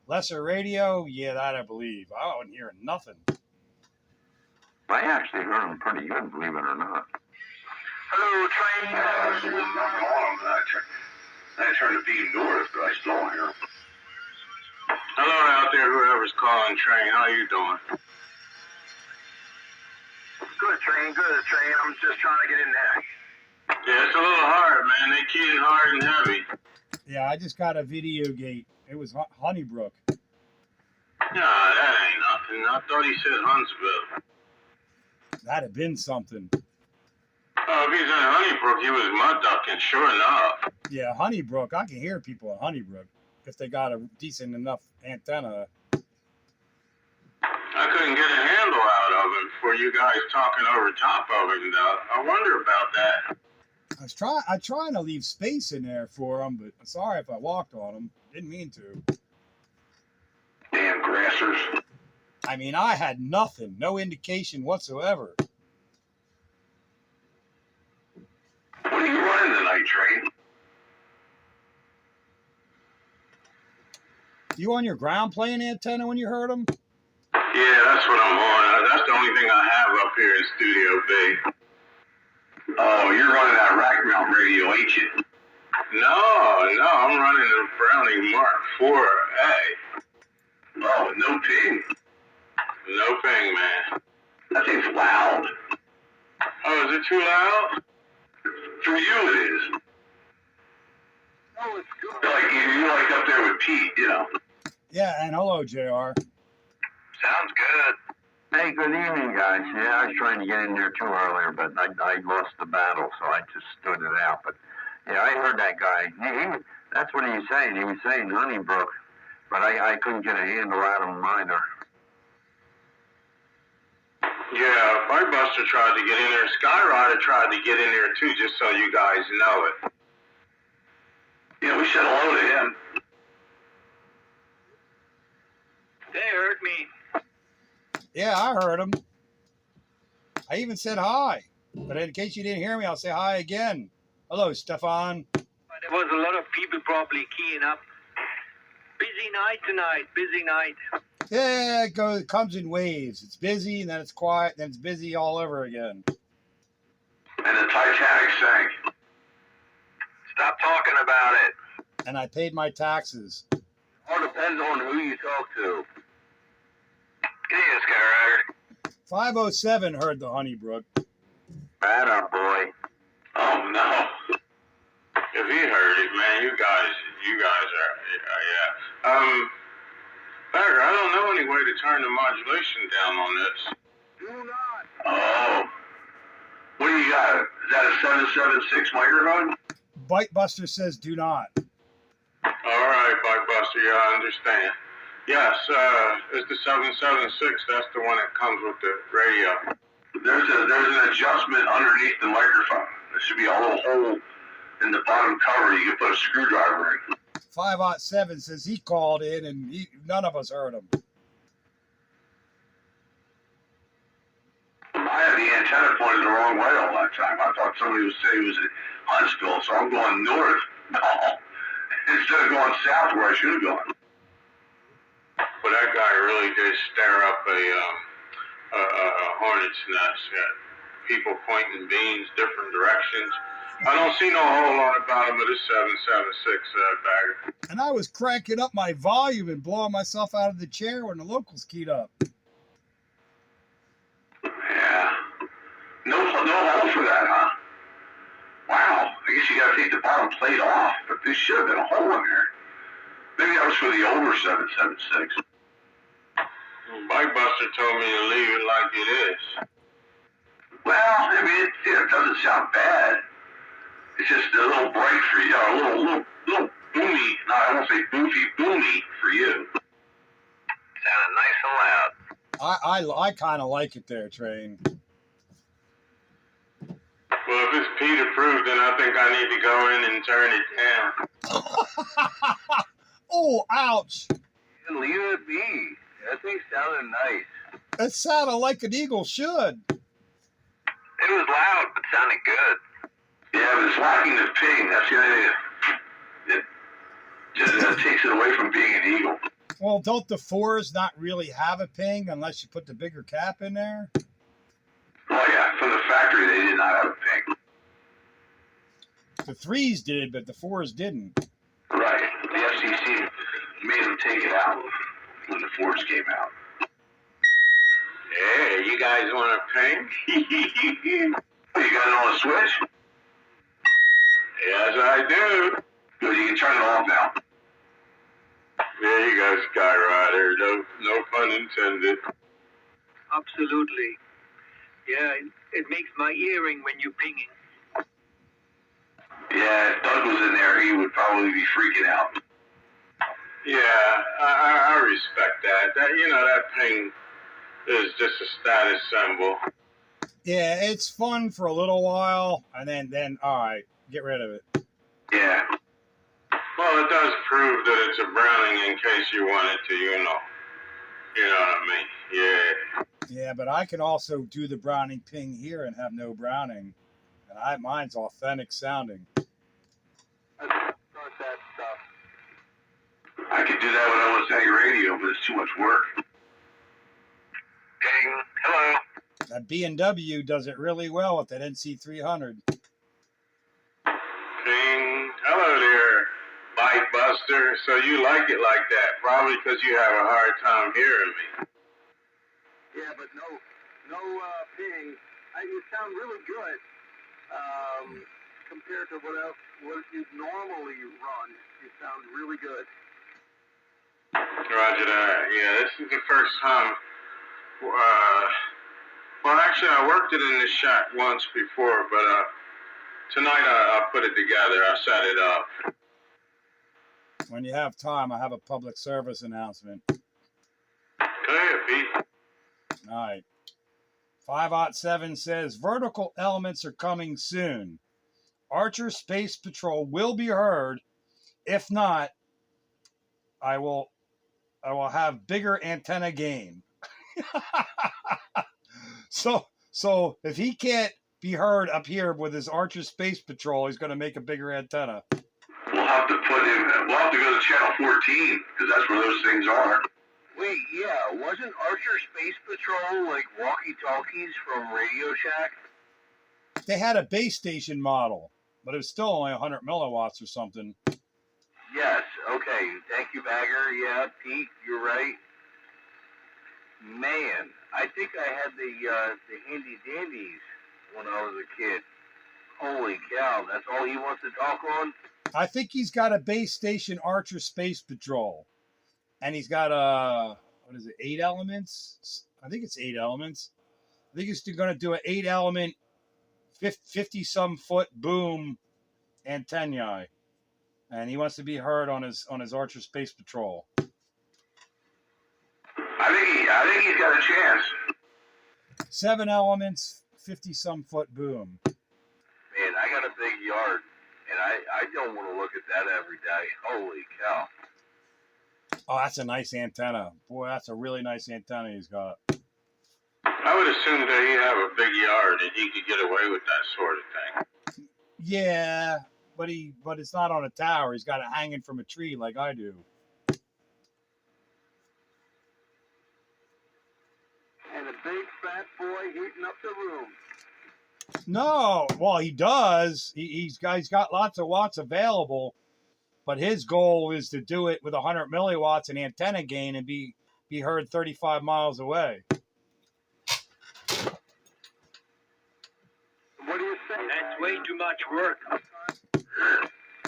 lesser radio, yeah, that I believe. I wasn't hearing nothing. I actually heard him pretty good, believe it or not. Hello, train. I turned the beam north, but I still don't hear him. Hello out there, whoever's calling train. How you doing? Good, train. I'm just trying to get in there. Yeah, it's a little hard, man. They keying hard and heavy. Yeah, I just got a video gate. It was Honeybrook. Nah, that ain't nothing. I thought he said Huntsville. That'd have been something. Oh, if he's in Honeybrook, he was mud ducking, sure enough. Yeah, Honeybrook. I can hear people in Honeybrook if they got a decent enough antenna. I couldn't get a handle out of him for you guys talking over top of him, though. I wonder about that. I'm trying to leave space in there for them, but sorry if I walked on them. Didn't mean to. Damn grassers. I mean, I had nothing, no indication whatsoever. What are you running tonight, train? You on your ground plane antenna when you heard them? Yeah, that's what I'm on. That's the only thing I have up here in Studio B. Oh, you're running that rack mount radio, ain't you? No, I'm running the Browning Mark 4A. Oh, no ping. No ping, man. That thing's loud. Oh, is it too loud? For you it is. Oh, it's good. You're like up there with Pete, you know. Yeah, and hello, JR. Sounds good. Hey, good evening, guys. Yeah, I was trying to get in there too earlier, but I lost the battle, so I just stood it out. But yeah, I heard that guy. That's what he was saying. He was saying Honeybrook, but I couldn't get a handle out of him either. Yeah, Bikebuster tried to get in there. Skyrider tried to get in there too, just so you guys know it. Yeah, we said hello to him. They heard me. Yeah, I heard him. I even said hi. But in case you didn't hear me, I'll say hi again. Hello, Stefan. There was a lot of people probably keying up. Busy night tonight, busy night. Yeah, it comes in waves. It's busy, and then it's quiet, then it's busy all over again. And the Titanic sank. Stop talking about it. And I paid my taxes. All depends on who you talk to. Yeah, Skyrider. 507 heard the Honeybrook. Bad up, boy. Oh no. If he heard it, man, you guys are, yeah. Bagger, I don't know any way to turn the modulation down on this. Do not. Oh. What do you got? Is that a 776 microphone? Bikebuster says do not. All right, Bikebuster, yeah, I understand. Yes, it's the 776. That's the one that comes with the radio. There's an adjustment underneath the microphone. There should be a little hole in the bottom cover you can put a screwdriver in. 507 says he called in and none of us heard him. I had the antenna pointed the wrong way all that time. I thought somebody was saying it was in Huntsville, so I'm going north. No, instead of going south where I should have gone. But that guy really did stir up a hornet's nest. People pointing beams different directions. I don't see no whole lot about him with this 776 bagger. And I was cranking up my volume and blowing myself out of the chair when the locals keyed up. Yeah. No hole for that, huh? Wow. I guess you got to take the bottom plate off, but there should have been a hole in there. Maybe that was for the older 776. Bike Buster told me to leave it like it is. Well, I mean, it doesn't sound bad. It's just a little bright for you, a little boomy. No, I won't say boofy, boomy for you. Sounded nice and loud. I kind of like it there, Train. Well, if it's Pete approved, then I think I need to go in and turn it down. Oh, ouch. And leave it be. That thing sounded nice. It sounded like an eagle should. It was loud, but sounded good. Yeah, but it's lacking the ping. That's the only thing. It just takes it away from being an eagle. Well, don't the 4s not really have a ping unless you put the bigger cap in there? Oh, yeah. From the factory, they did not have a ping. The 3s did, but the 4s didn't. Right. The FCC made them take it out when the Fords came out. Hey, you guys want a ping? You got it on a switch? Yes, I do. Good, you can turn it off now. There you go, Skyrider. No pun intended. Absolutely. Yeah, it makes my earring when you're pinging. Yeah, if Doug was in there, he would probably be freaking out. Yeah, I respect that. That ping is just a status symbol. Yeah, it's fun for a little while, and then all right, get rid of it. Yeah. Well, it does prove that it's a Browning in case you wanted to, You know what I mean? Yeah. Yeah, but I can also do the Browning ping here and have no Browning. And mine's authentic sounding. Start that stuff. I could do that when I was any radio, but it's too much work. Ping. Hello. That B&W does it really well with that NC300. Ping. Hello there, Bike Buster. So you like it like that, probably because you have a hard time hearing me. Yeah, but no ping. You sound really good compared to what you normally run. You sound really good. Roger that. Yeah, this is the first time. Well, actually, I worked it in the shack once before, but tonight I put it together. I set it up. When you have time, I have a public service announcement. Go ahead, Pete. All right. 507 says, vertical elements are coming soon. Archer Space Patrol will be heard. If not, I will have bigger antenna gain. So if he can't be heard up here with his Archer Space Patrol, he's going to make a bigger antenna. We'll have to go to channel 14, because that's where those things are. Wait, yeah, wasn't Archer Space Patrol like walkie-talkies from Radio Shack? They had a base station model, but it was still only 100 milliwatts or something. Yes, okay, thank you, Bagger. Yeah, Pete, you're right. Man, I think I had the handy dandies when I was a kid. Holy cow, that's all he wants to talk on? I think he's got a base station Archer Space Patrol. And he's got 8 elements? I think it's 8 elements. I think he's going to do an 8-element, 50-some foot boom antennae. And he wants to be heard on his Archer Space Patrol. I think he's got a chance. 7 elements, 50-some foot boom. Man, I got a big yard, and I don't want to look at that every day. Holy cow. Oh, that's a nice antenna. Boy, that's a really nice antenna he's got. I would assume that he have a big yard and he could get away with that sort of thing. Yeah, but it's not on a tower. He's got it hanging from a tree like I do. And a big fat boy heating up the room. No, well, he does. He's got lots of watts available, but his goal is to do it with 100 milliwatts and antenna gain and be heard 35 miles away. What do you say? That's way too much work.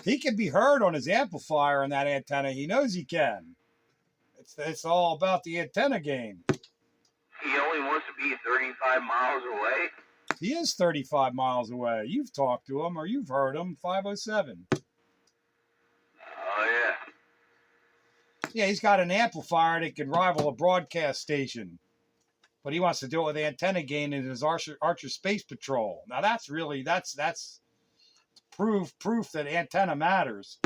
He can be heard on his amplifier on that antenna. He knows he can. It's all about the antenna game. He only wants to be 35 miles away. He is 35 miles away. You've talked to him or you've heard him. 507. Oh, yeah. Yeah, he's got an amplifier that can rival a broadcast station. But he wants to do it with antenna gain in his Archer Space Patrol. Now that's proof that antenna matters.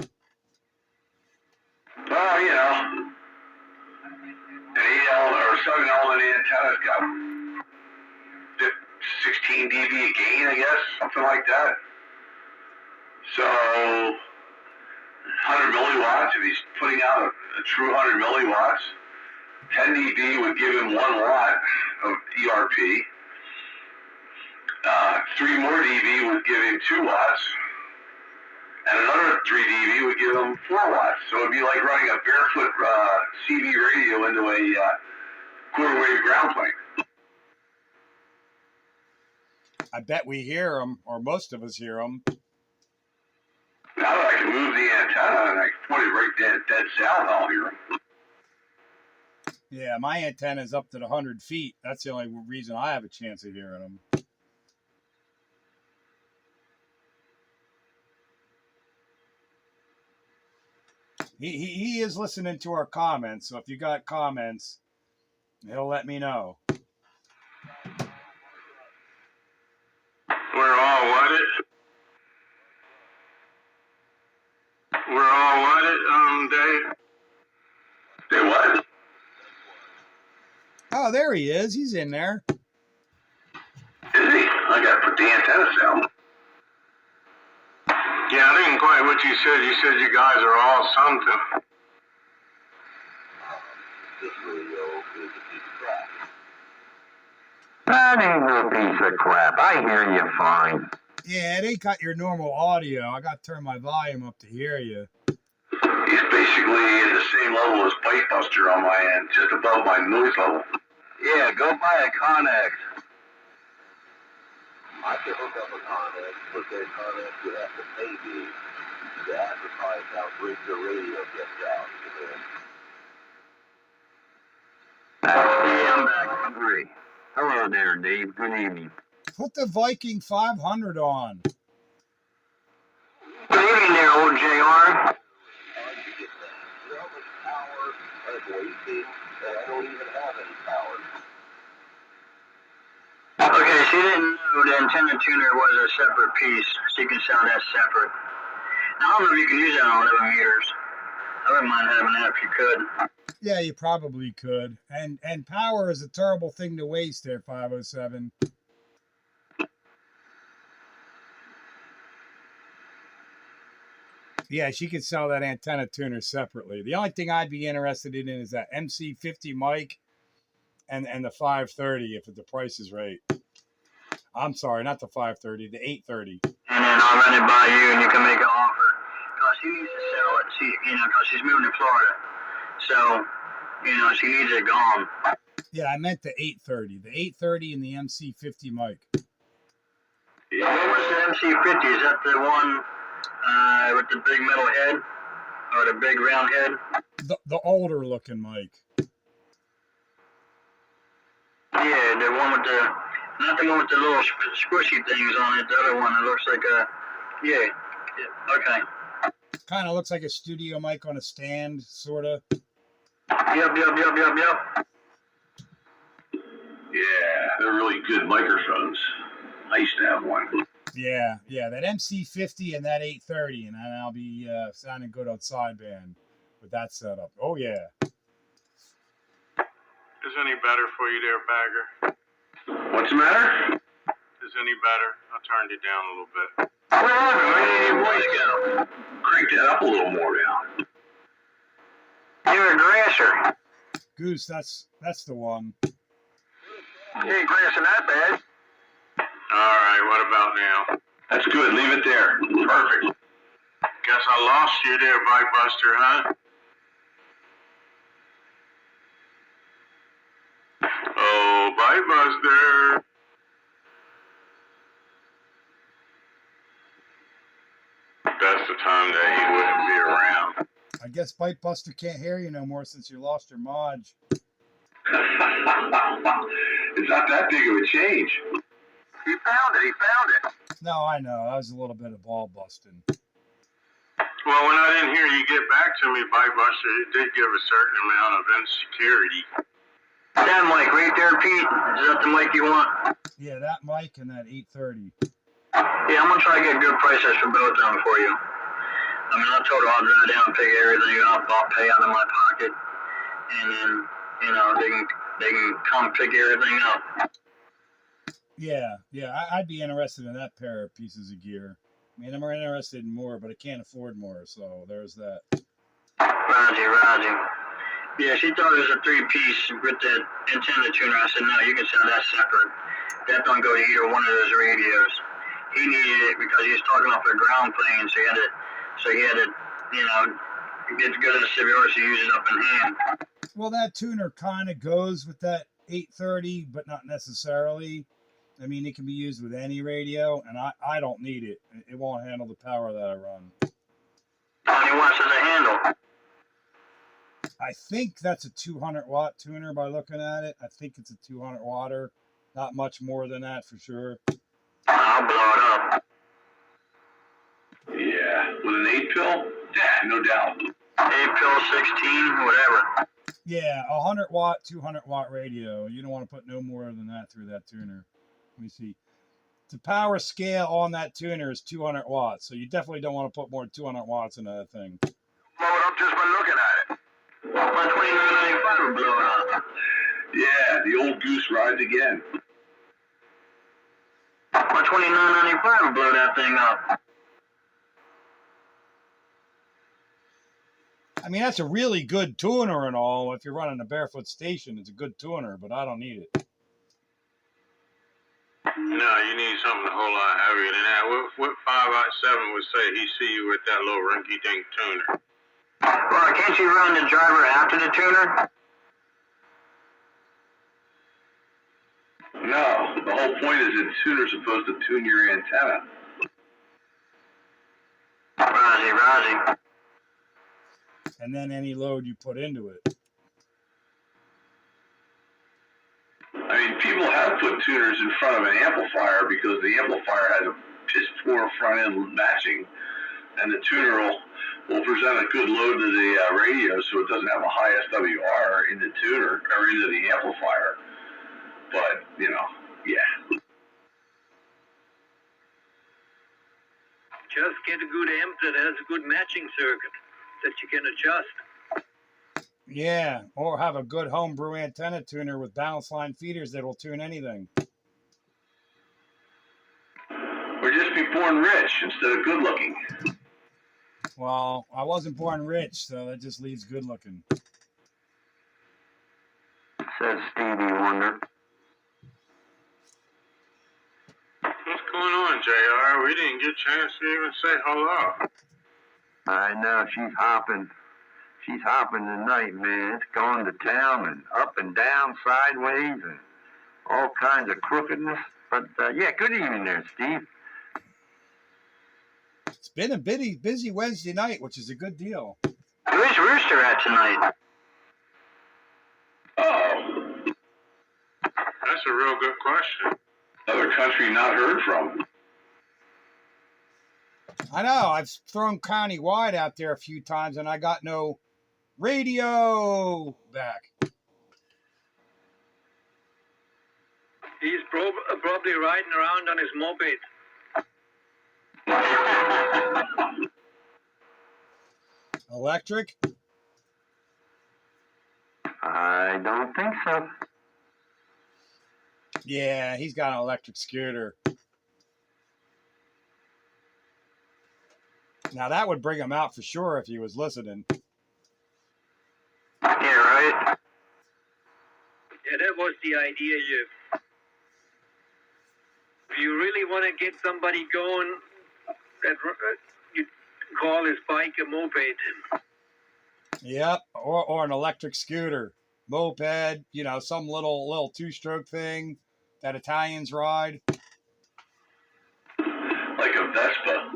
Well, you know, an 8L or 7L and the antenna's got 16 dB a gain, I guess, something like that. So 100 milliwatts, if he's putting out a true 100 milliwatts, 10 dB would give him 1 watt of ERP. 3 more dB would give him 2 watts. And another 3 dB would give him 4 watts. So it'd be like running a barefoot CB radio into a quarter wave ground plane. I bet we hear him, or most of us hear him. Now that I can move the antenna and I point it right dead south, I'll hear him. Yeah, my antenna is up to the 100 feet. That's the only reason I have a chance of hearing him. He is listening to our comments, so if you got comments, he'll let me know. We're all what Dave? Say what? Oh, there he is. He's in there. Is he? I gotta put the antennas down. Yeah, I didn't quite what you said. You said you guys are all something. This radio is a piece of crap. That ain't no piece of crap. I hear you fine. Yeah, it ain't got your normal audio. I got to turn my volume up to hear you. He's basically at the same level as Bite Buster on my end, just above my noise level. Yeah, go buy a Connex. I could hook up a Connex, but their Connex would have to pay me to advertise how great the radio gets out. I'm back hungry. Hello there, Dave. Good evening. Put the Viking 500 on. Good evening there, old JR. Okay, so you didn't know the antenna tuner was a separate piece, so you can sound that separate. Now, I don't know if you can use that on 11 meters. I wouldn't mind having that if you could. Yeah, you probably could. And power is a terrible thing to waste there, 507. Yeah, she could sell that antenna tuner separately. The only thing I'd be interested in is that MC50 mic and the 530 if the price is right. I'm sorry, not the 530, the 830. And then I'll run it by you and you can make an offer. Because she needs to sell it, because she's moving to Florida. So, she needs it gone. Yeah, I meant the 830. The 830 and the MC50 mic. Yeah. What was the MC50? Is that the one with the big metal head? Or the big round head? The older looking mic. Yeah, the one with not the one with the little squishy things on it, the other one that looks like yeah, okay. Kind of looks like a studio mic on a stand, sort of. Yep. Yeah, they're really good microphones. I used to have one. Yeah, that MC50 and that 830, and I'll be sounding good on sideband with that setup. Oh, yeah. Is any better for you there, Bagger? What's the matter? Is any better? I turned it down a little bit. What happened? Where did your voice go? Crank that up a little more now. You're a grasser. Goose, that's the one. You ain't grassing that bad. All right, what about now? That's good. Leave it there. Perfect. Guess I lost you there, Bite Buster, huh? Oh, Bite Buster. That's the time that he wouldn't be around. I guess Bite Buster can't hear you no more since you lost your mod. It's not that big of a change. He found it. No, I know. That was a little bit of ball busting. Well, when I didn't hear you get back to me, Bite Buster, it did give a certain amount of insecurity. That mic right there, Pete. Is that the mic you want? Yeah, that mic and that 830. Yeah, I'm gonna try to get good prices for both of them for you. I mean, I told her I'll drive down and pick everything up. I'll pay out of my pocket, and then they can come pick everything up. Yeah, I'd be interested in that pair of pieces of gear. I mean, I'm more interested in more, but I can't afford more, so there's that. Roger. Yeah, she thought it was a 3-piece with the antenna tuner. I said, no, you can sell that separate. That don't go to either one of those radios. He needed it because he was talking off a ground plane, so he had to, get good enough severity to use it up in hand. Well, that tuner kind of goes with that 830, but not necessarily. I mean, it can be used with any radio, and I don't need it. It won't handle the power that I run. How many watts does it handle? I think that's a 200-watt tuner by looking at it. I think it's a 200-watter. Not much more than that for sure. I'll blow it up. Yeah, with an 8-pill? Yeah, no doubt. 8-pill, 16, whatever. Yeah, 100-watt, 200-watt radio. You don't want to put no more than that through that tuner. Let me see. The power scale on that tuner is 200 watts, so you definitely don't want to put more than 200 watts into that thing. Blow it up just by looking at it. My 2995 will blow it up. Yeah, the old goose rides again. My 2995 will blow that thing up. I mean, that's a really good tuner and all. If you're running a barefoot station, it's a good tuner, but I don't need it. No, you need something a whole lot heavier than that. What 5/7 would say he see you with that little rinky-dink tuner? Well, can't you run the driver after the tuner? No, the whole point is the tuner's supposed to tune your antenna. Rosie. And then any load you put into it. I mean, people have put tuners in front of an amplifier because the amplifier has a piss poor front end matching, and the tuner will present a good load to the radio, so it doesn't have a high SWR in the tuner or into the amplifier. But yeah. Just get a good amp that has a good matching circuit that you can adjust. Yeah, or have a good homebrew antenna tuner with balance line feeders that will tune anything. Or just be born rich instead of good looking. Well, I wasn't born rich, so that just leaves good looking. Says Stevie Wonder. What's going on, JR? We didn't get a chance to even say hello. I know, she's hopping. She's hopping tonight, man. It's going to town and up and down, sideways, and all kinds of crookedness. But, yeah, good evening there, Steve. It's been a busy Wednesday night, which is a good deal. Where's Rooster at tonight? Oh, That's a real good question. another country not heard from. I know, I've thrown county-wide out there a few times, and I got no radio back. He's probably riding around on his moped. Electric? I don't think so. Yeah, he's got an electric scooter. Now, that would bring him out for sure if he was listening. Yeah, right? Yeah, that was the idea, Jeff. If you really want to get somebody going, that you call his bike a moped. Yep, or an electric scooter. Moped, some little two-stroke thing that Italians ride. Like a Vespa.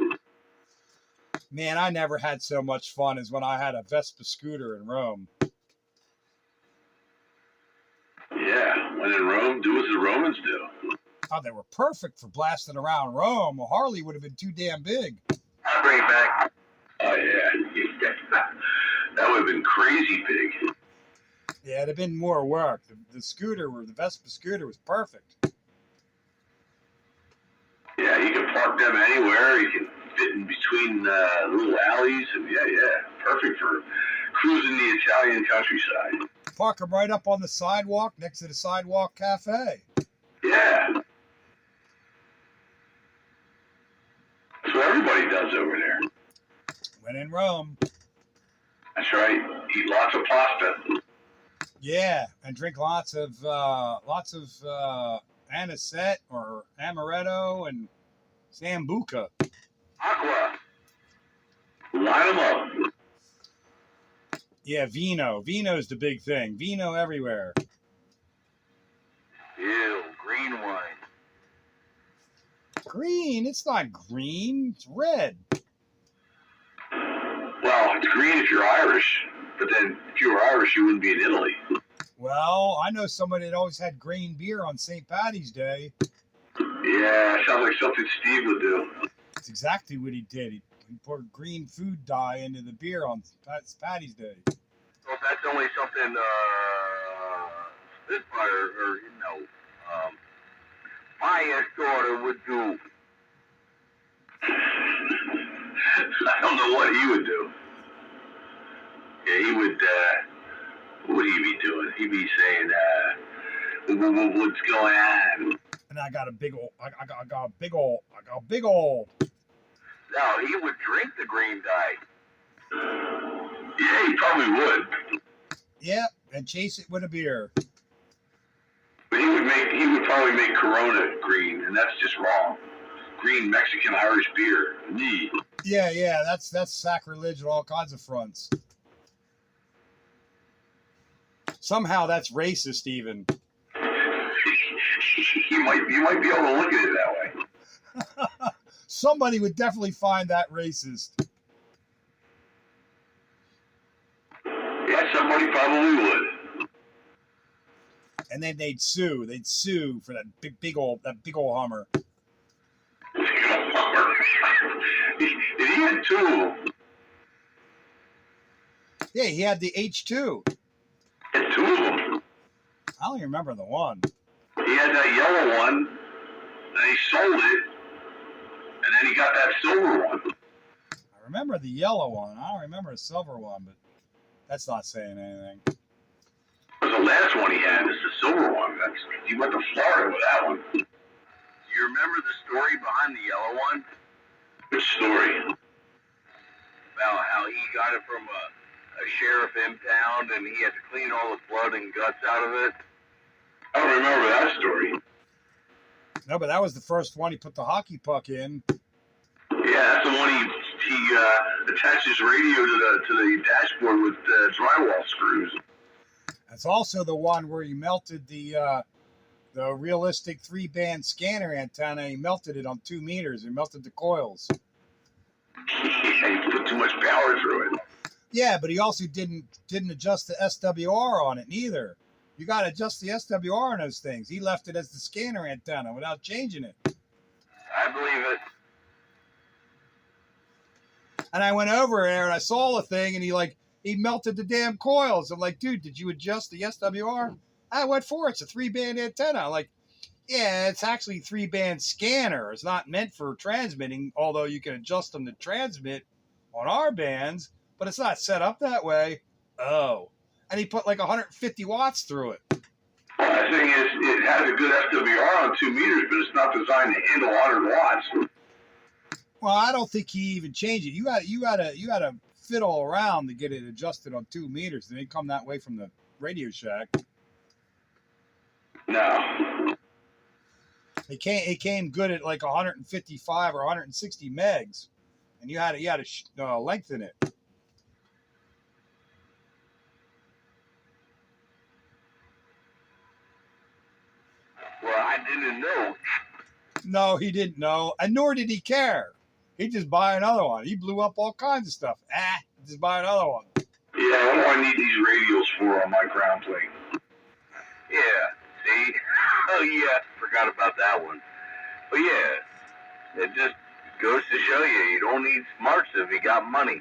Man, I never had so much fun as when I had a Vespa scooter in Rome. Yeah, when in Rome, do as the Romans do. Oh, they were perfect for blasting around Rome. A Harley would have been too damn big. I'll bring it back. Oh, yeah. That would have been crazy big. Yeah, it'd have been more work. The scooter, the Vespa scooter, was perfect. Yeah, you can park them anywhere. You can fit in between little alleys. And yeah. Perfect for cruising the Italian countryside. Park them right up on the sidewalk next to the sidewalk cafe. Yeah. That's what everybody does over there. When in Rome. That's right. Eat lots of pasta. Yeah, and drink lots of anisette or amaretto and sambuca. Aqua. Line them up. Yeah, vino. Vino's the big thing. Vino everywhere. Ew, green wine. Green? It's not green. It's red. Well, it's green if you're Irish, but then if you were Irish, you wouldn't be in Italy. Well, I know somebody that always had green beer on St. Patty's Day. Yeah, sounds like something Steve would do. That's exactly what he did. He poured green food dye into the beer on Patty's Day. So if that's only something Spitfire or my daughter would do. I don't know what he would do. Yeah, he would, what would he be doing? He'd be saying, what's going on? And I got a big old. No, he would drink the green dye. Yeah, he probably would. Yeah, and chase it with a beer. But he would probably make Corona green, and that's just wrong. Green Mexican Irish beer. Nee. Yeah, that's sacrilege on all kinds of fronts. Somehow that's racist, even. you might be able to look at it that way. Somebody would definitely find that racist. Yeah, somebody probably would. And then they'd sue. They'd sue for that big old Hummer. He had two. Yeah, he had the H2. He had two of them. I don't even remember the one. He had that yellow one, and he sold it, and then he got that silver one. I remember the yellow one. I don't remember the silver one, but that's not saying anything. The last one he had is the silver one. He went to Florida with that one. Do you remember the story behind the yellow one? Good story. About how he got it from a sheriff impound and he had to clean all the blood and guts out of it? I don't remember that story. No, but that was the first one he put the hockey puck in. Yeah, that's the one he attached his radio to the dashboard with drywall screws. That's also the one where he melted the realistic 3-band scanner antenna. He melted it on 2 meters. He melted the coils. Yeah, he put too much power through it. Yeah, but he also didn't adjust the SWR on it neither. You got to adjust the SWR on those things. He left it as the scanner antenna without changing it. I believe it. And I went over there and I saw the thing and he melted the damn coils. I'm like, dude, did you adjust the SWR? I went for it. It's a 3-band antenna. I'm like, yeah, it's actually a 3-band scanner. It's not meant for transmitting, although you can adjust them to transmit on our bands, but it's not set up that way. Oh. And he put like 150 watts through it. Well, the thing is, it has a good SWR on 2 meters, but it's not designed to handle 100 watts. Well, I don't think he even changed it. You gotta fiddle around to get it adjusted on 2 meters. And they come that way from the Radio Shack. No. It came good at like 155 or 160 megs, and you had to lengthen it. Well, I didn't know. No, he didn't know, and nor did he care. He just buy another one. He blew up all kinds of stuff. Just buy another one. Yeah, what do I need these radios for on my ground plane? Yeah, see? Oh, yeah, forgot about that one. But yeah, it just goes to show you don't need smarts if you got money.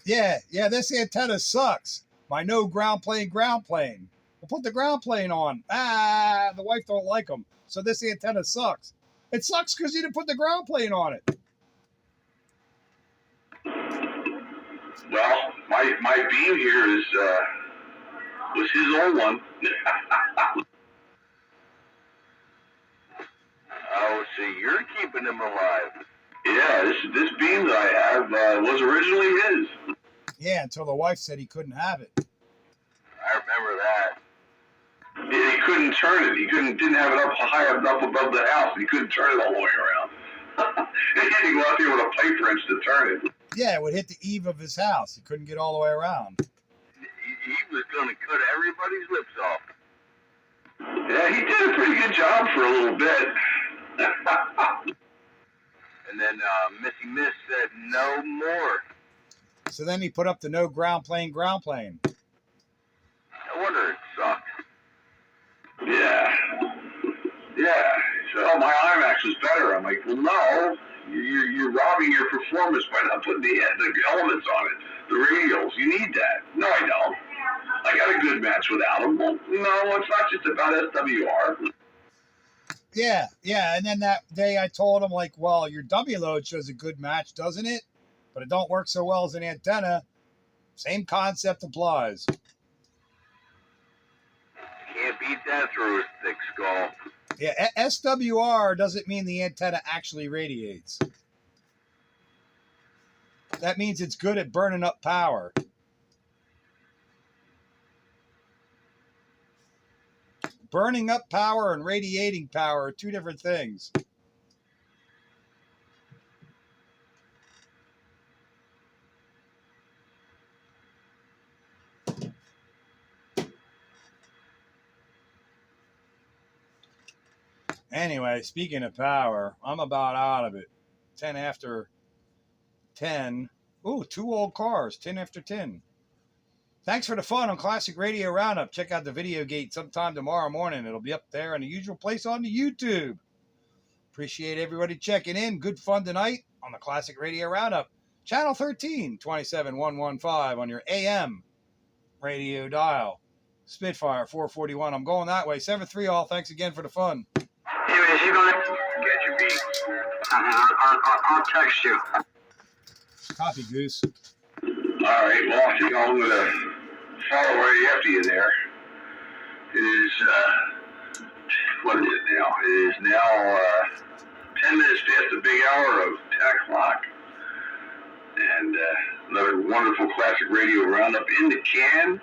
Yeah, this antenna sucks. My no ground plane. We'll put the ground plane on. The wife don't like them. So this antenna sucks. It sucks because you didn't put the ground plane on it. Well, my beam here was his old one. Oh, so you're keeping him alive. Yeah, this beam that I have was originally his. Yeah, until the wife said he couldn't have it. I remember that. He couldn't turn it. He didn't have it up high enough above the house. He couldn't turn it all the way around. He had to go out there with a pipe wrench to turn it. Yeah, it would hit the eave of his house. He couldn't get all the way around. He was going to cut everybody's lips off. Yeah, he did a pretty good job for a little bit. And then Missy Miss said no more. So then he put up the no ground plane. No wonder it sucked. Yeah. So my IMAX was better. I'm like, well, no, you're robbing your performance by not putting the elements on it, the radials. You need that. No, I don't. I got a good match without them. Well, no, it's not just about SWR. Yeah. And then that day I told him, like, well, your dummy load shows a good match, doesn't it? But it don't work so well as an antenna. Same concept applies. Can't beat that through a thick skull. Yeah, SWR doesn't mean the antenna actually radiates. That means it's good at burning up power. Burning up power and radiating power are two different things. Anyway, speaking of power, I'm about out of it. 10 after 10. Ooh, 2 old cars. 10 after 10. Thanks for the fun on Classic Radio Roundup. Check out the video gate sometime tomorrow morning. It'll be up there in the usual place on the YouTube. Appreciate everybody checking in. Good fun tonight on the Classic Radio Roundup. Channel 13, 27115 on your AM radio dial. Spitfire 441. I'm going that way. 7-3 all. Thanks again for the fun. Anyways, you gonna Get your beat. I'll text you. Copy, Goose. All right, well, I think I'm going to follow right after you there. It is, what is it now? It is now 10 minutes past the big hour of 10 o'clock. And another wonderful Classic Radio Roundup in the can.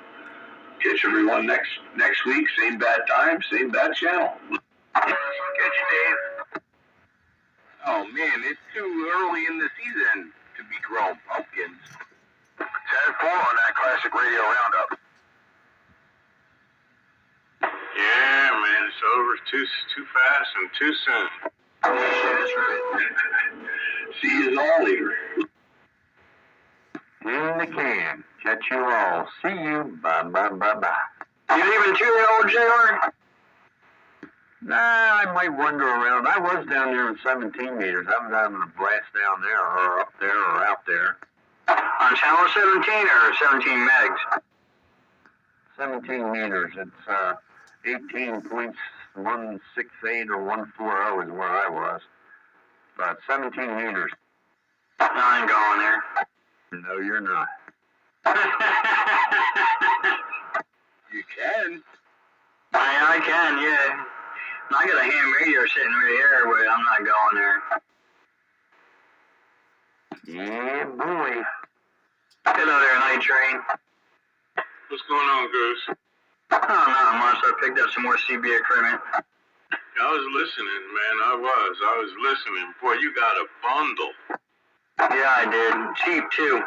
Catch everyone next week. Same bad time, same bad channel. Catch you, Dave. Oh, man, it's too early in the season to be growing pumpkins. 10-4 on that Classic Radio Roundup. Yeah, man, it's over too fast and too soon. See you all later. In the can. Catch you all. See you. Bye. You leaving too, old JR? Nah, I might wander around. I was down there in 17 meters. I was having a blast down there, or up there, or out there. On channel 17 or 17 megs? 17 meters. It's 18.168 or 140 is where I was. But 17 meters. No, I ain't going there. No, you're not. You can. I can, yeah. I got a ham radio sitting right here, but I'm not going there. Yeah, boy. Hello there, Night Train. What's going on, Goose? Oh, not much. I picked up some more CB equipment. I was listening, man. I was listening. Boy, you got a bundle. Yeah, I did. Cheap, too.